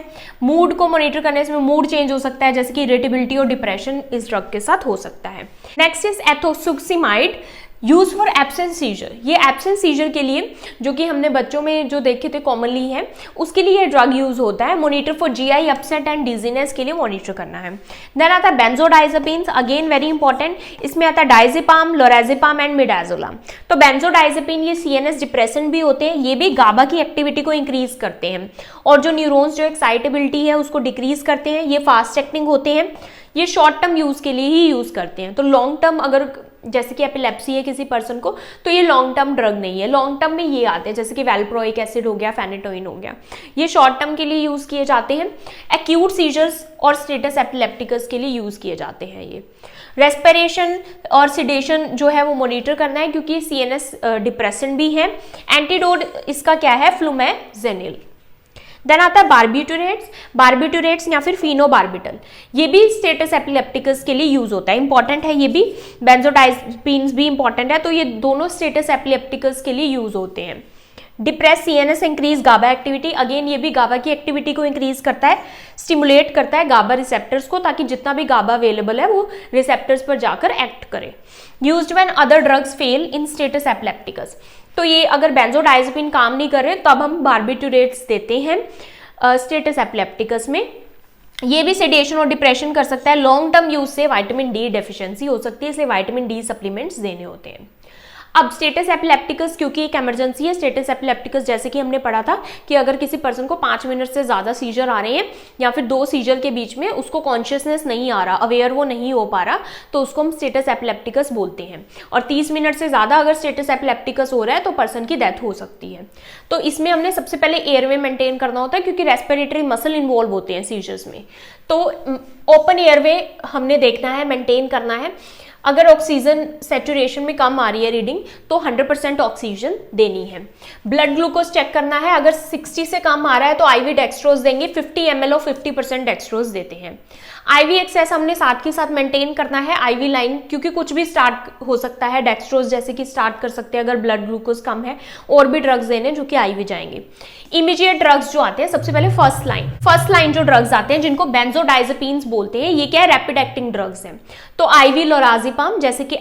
मूड को मॉनिटर करने से मूड चेंज हो सकता है, जैसे कि इरिटेबिलिटी और डिप्रेशन इस ड्रग के साथ हो सकता है। Next is ethosuximide, use for absent seizure, ये एब्सेंट सीजर के लिए, जो कि हमने बच्चों में जो देखे थे कॉमनली है, उसके लिए ये ड्रग यूज होता है। Monitor for GI upset and dizziness के लिए मॉनिटर करना है। देन आता है बेंजोडाइजेपिन्स, अगेन वेरी इंपॉर्टेंट, इसमें आता है डायजेपाम, लोराजेपाम एंड मिडाजोलाम। तो बेंजोडाइजेपिन ये CNS डिप्रेसेंट भी होते हैं, ये भी गाबा की एक्टिविटी को इंक्रीज करते हैं और जो न्यूरॉन्स जो एक्साइटेबिलिटी है उसको डिक्रीज करते हैं। ये फास्ट एक्टिंग होते हैं, ये शॉर्ट टर्म यूज के लिए ही यूज करते हैं। तो लॉन्ग टर्म अगर जैसे कि एपिलेप्सी है किसी पर्सन को, तो ये लॉन्ग टर्म ड्रग नहीं है। लॉन्ग टर्म में ये आते हैं, जैसे कि वेल्प्रोइक एसिड हो गया, फेनिटोइन हो गया, ये शॉर्ट टर्म के लिए यूज किए जाते हैं। एक्यूट सीजर्स और स्टेटस एपिलेप्टिकस के लिए यूज किए जाते हैं। ये रेस्पिरेशन और सिडेशन जो है वो मॉनिटर करना है, क्योंकि CNS डिप्रेसेंट भी है। एंटीडोट इसका क्या है, फ्लूमेजेनिल। देन आता है बार्बिटूरेट्स, बार्बिटूरेट्स या फिर फिनोबार्बिटल, ये भी स्टेटस एपिलेप्टिकस के लिए यूज होता है, इंपॉर्टेंट है ये भी। बेंजोडाइजेपिन्स भी इंपॉर्टेंट है, तो ये दोनों स्टेटस एपिलेप्टिकस के लिए यूज होते हैं। डिप्रेस CNS इंक्रीज गाबा एक्टिविटी, अगेन ये भी गाबा की एक्टिविटी को इंक्रीज करता है, स्टिमुलेट करता है गाबा रिसेप्टर्स को, ताकि जितना भी गाबा अवेलेबल है वो रिसेप्टर्स पर जाकर एक्ट करे। Used when other drugs fail in status epilepticus, तो ये अगर बेंजोडाइजेपिन काम नहीं करे तब हम बार्बिटूरेट्स देते हैं स्टेटस एपिलेप्टिकस में। ये भी सेडेशन और डिप्रेशन कर सकता है। लॉन्ग टर्म यूज से विटामिन D डेफिशिएंसी हो सकती है, इसलिए विटामिन D सप्लीमेंट्स देने होते हैं। अब स्टेटस एपिलेप्टिकस क्योंकि एक इमरजेंसी है, स्टेटस एपिलेप्टिकस जैसे कि हमने पढ़ा था कि अगर किसी पर्सन को 5 मिनट से ज़्यादा सीजर आ रहे हैं या फिर 2 सीजर के बीच में उसको कॉन्शियसनेस नहीं आ रहा, अवेयर वो नहीं हो पा रहा, तो उसको हम स्टेटस एपिलेप्टिकस बोलते हैं। और 30 मिनट से ज़्यादा अगर स्टेटस एपिलेप्टिकस हो रहा है तो पर्सन की डेथ हो सकती है। तो इसमें हमने सबसे पहले एयरवे मेंटेन करना होता है क्योंकि रेस्पिरेटरी मसल इन्वॉल्व होते हैं सीजर्स में। तो ओपन एयरवे हमने देखना है, मेंटेन करना है। अगर ऑक्सीजन सैचुरेशन में कम आ रही है रीडिंग तो 100% ऑक्सीजन देनी है। ब्लड ग्लूकोज चेक करना है, अगर 60 से कम आ रहा है तो आईवी डेक्सट्रोज देंगे, 50 ml और 50% डेक्सट्रोज देते हैं। आईवी एक्सेस हमने साथ के साथ मेंटेन करना है। आईवी लाइन क्योंकि कुछ भी स्टार्ट हो सकता है, डेक्सट्रोज जैसे कि स्टार्ट कर सकते हैं अगर ब्लड ग्लूकोज कम है, और भी ड्रग्स देने जो कि आईवी जाएंगे। इमीडिएट ड्रग्स जो आते हैं, सबसे पहले फर्स्ट लाइन जो ड्रग्स आते हैं जिनको बेंजोडाइजेपिन्स बोलते हैं, ये क्या है, रैपिड एक्टिंग ड्रग्स हैं। तो आईवी लोराजिपाम जैसे कि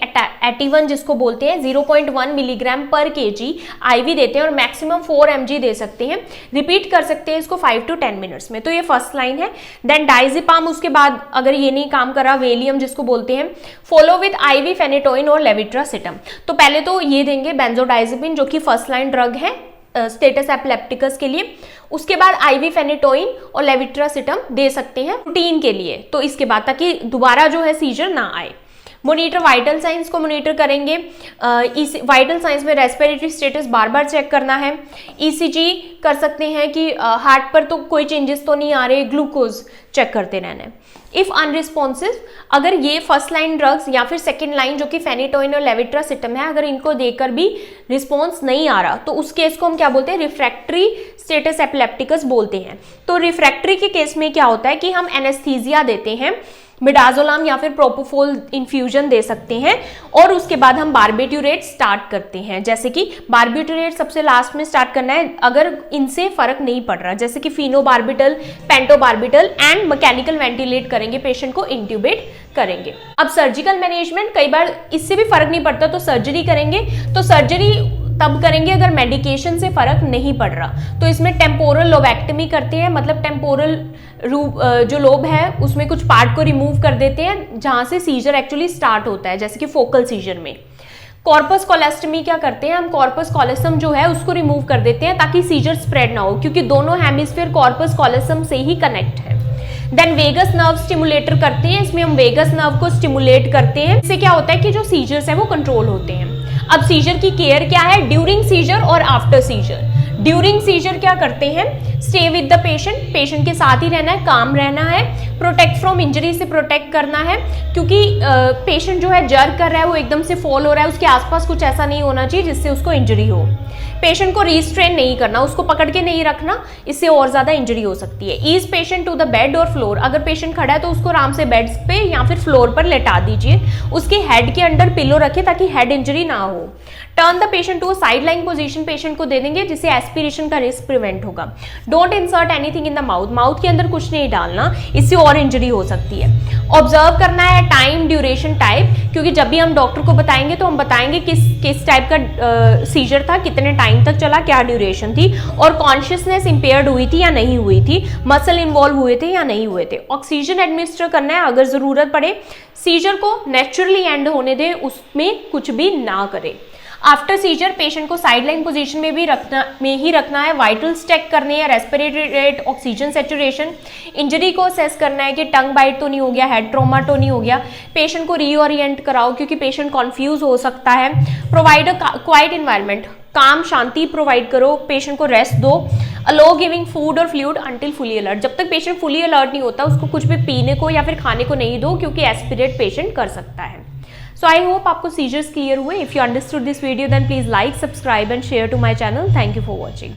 एटीवन जिसको बोलते हैं 0.1 मिलीग्राम पर केजी आईवी देते हैं और मैक्सिमम 4 mg दे सकते हैं। रिपीट कर सकते हैं इसको 5 to 10 मिनट्स में। तो ये फर्स्ट लाइन है। देन डाइजिपाम, उसके बाद अगर ये नहीं काम करा वेलियम जिसको बोलते हैं, फॉलो विद आईवी फेनेटोइन और लेविट्रासिटम। तो पहले तो ये देंगे बेंजोडाइजेपिन जो कि फर्स्ट लाइन ड्रग है स्टेटस एपिलेप्टिकस के लिए। उसके बाद आईवी फेनेटोइन और लेविट्रासिटम दे सकते हैं रूटीन के लिए, तो इसके बाद ताकि दोबारा जो है सीजर ना आए। मोनिटर वाइटल साइंस को मोनिटर करेंगे। इस वाइटल साइंस में रेस्पिरेटरी स्टेटस बार बार चेक करना है। ईसीजी कर सकते हैं कि हार्ट पर तो कोई चेंजेस तो नहीं आ रहे, ग्लूकोज चेक करते रहना है। इफ अनरिस्पॉन्सिव, अगर ये फर्स्ट लाइन ड्रग्स या फिर सेकेंड लाइन जो कि फेनेटोइन और लेविट्रासिटम है, अगर इनको देकर भी रिस्पॉन्स नहीं आ रहा तो उस केस को हम क्या बोलते हैं, रिफ्रैक्टरी स्टेटस एपिलेप्टिकस बोलते हैं। तो रिफ्रैक्टरी के केस में क्या होता है कि हम एनेस्थीसिया देते हैं, मिडाजोलाम या फिर प्रोपोफोल इन्फ्यूजन दे सकते हैं, और उसके बाद हम बारबिट्यूरेट स्टार्ट करते हैं। जैसे कि बारबिट्यूरेट सबसे लास्ट में स्टार्ट करना है अगर इनसे फर्क नहीं पड़ रहा, जैसे कि phenobarbital, pentobarbital and mechanical ventilate करेंगे, पेशेंट को इंट्यूबेट करेंगे। अब सर्जिकल मैनेजमेंट, कई बार इससे भी फर्क नहीं पड़ता तो सर्जरी करेंगे। तो सर्जरी तब करेंगे अगर मेडिकेशन से फर्क नहीं पड़ रहा। तो इसमें टेम्पोरल लोबेक्टमी करते हैं, मतलब टेम्पोरल जो लोब है उसमें कुछ पार्ट को रिमूव कर देते हैं जहां से सीजर एक्चुअली स्टार्ट होता है, जैसे कि फोकल सीजर में। कॉर्पस कॉलेस्टमी क्या करते हैं, हम कॉर्पस कॉलेसम जो है उसको रिमूव कर देते हैं ताकि सीजर स्प्रेड ना हो, क्योंकि दोनों हेमिस्फीयर कॉर्पस कॉलेसम से ही कनेक्ट है। देन वेगस नर्व स्टिमुलेटर करते हैं, इसमें हम वेगस नर्व को स्टिमुलेट करते हैं। इससे क्या होता है कि जो सीजर्स है वो कंट्रोल होते हैं। अब सीजर की केयर क्या है, ड्यूरिंग सीजर और आफ्टर सीजर। ड्यूरिंग सीजर क्या करते हैं, stay with the patient, patient के साथ ही रहना है, काम रहना है, प्रोटेक्ट फ्रॉम इंजरी से प्रोटेक्ट करना है, क्योंकि पेशेंट जो है जर्क कर रहा है, वो एकदम से फॉल हो रहा है, उसके आसपास कुछ ऐसा नहीं होना चाहिए जिससे उसको इंजरी हो। पेशेंट को रिस्ट्रेन नहीं करना, उसको पकड़ के नहीं रखना, इससे और ज्यादा इंजरी हो सकती है। Ease patient to the bed और फ्लोर, अगर पेशेंट खड़ा है तो उसको आराम से बेड पे या फिर फ्लोर पर लेटा दीजिए, उसके हेड के अंडर पिलो रखें ताकि हेड इंजरी ना हो। Turn the patient to a side line position, patient को दे देंगे जिससे एस्पिरेशन का रिस्क प्रिवेंट होगा। Don't insert anything in the mouth, mouth के अंदर कुछ नहीं डालना, इससे और इंजरी हो सकती है। ऑब्जर्व करना है टाइम, ड्यूरेशन, टाइप, क्योंकि जब भी हम डॉक्टर को बताएंगे तो हम बताएंगे किस टाइप का सीजर था, कितने टाइम तक चला, क्या ड्यूरेशन थी, और कॉन्शियसनेस इंपेयर्ड हुई थी या नहीं हुई थी, मसल इन्वॉल्व हुए थे या नहीं हुए थे। ऑक्सीजन एडमिनिस्टर करना है, अगर जरूरत पड़े सीजर को नेचुरली एंड होने दे, उसमें कुछ भी ना करे। आफ्टर सीजर पेशेंट को साइडलाइन पोजीशन में ही रखना है, वाइटल्स चेक करने हैं, respiratory rate, oxygen saturation, injury को असेस करना है कि टंग बाइट तो नहीं हो गया, हेड ट्रॉमा तो नहीं हो गया, पेशेंट को रीओरिएंट कराओ क्योंकि पेशेंट कॉन्फ्यूज हो सकता है। प्रोवाइड अ क्वाइट इन्वायरमेंट, काम शांति प्रोवाइड करो, पेशेंट को रेस्ट दो। अलो गिविंग फूड और फ्लूइड अंटिल फुली अलर्ट, जब तक पेशेंट फुली अलर्ट नहीं होता उसको कुछ भी पीने को या फिर खाने को नहीं दो, क्योंकि एस्पिरेट पेशेंट कर सकता है। So I hope आपको सीजर्स क्लियर हुए। If you understood this video then please like, subscribe and share to my channel. Thank you for watching.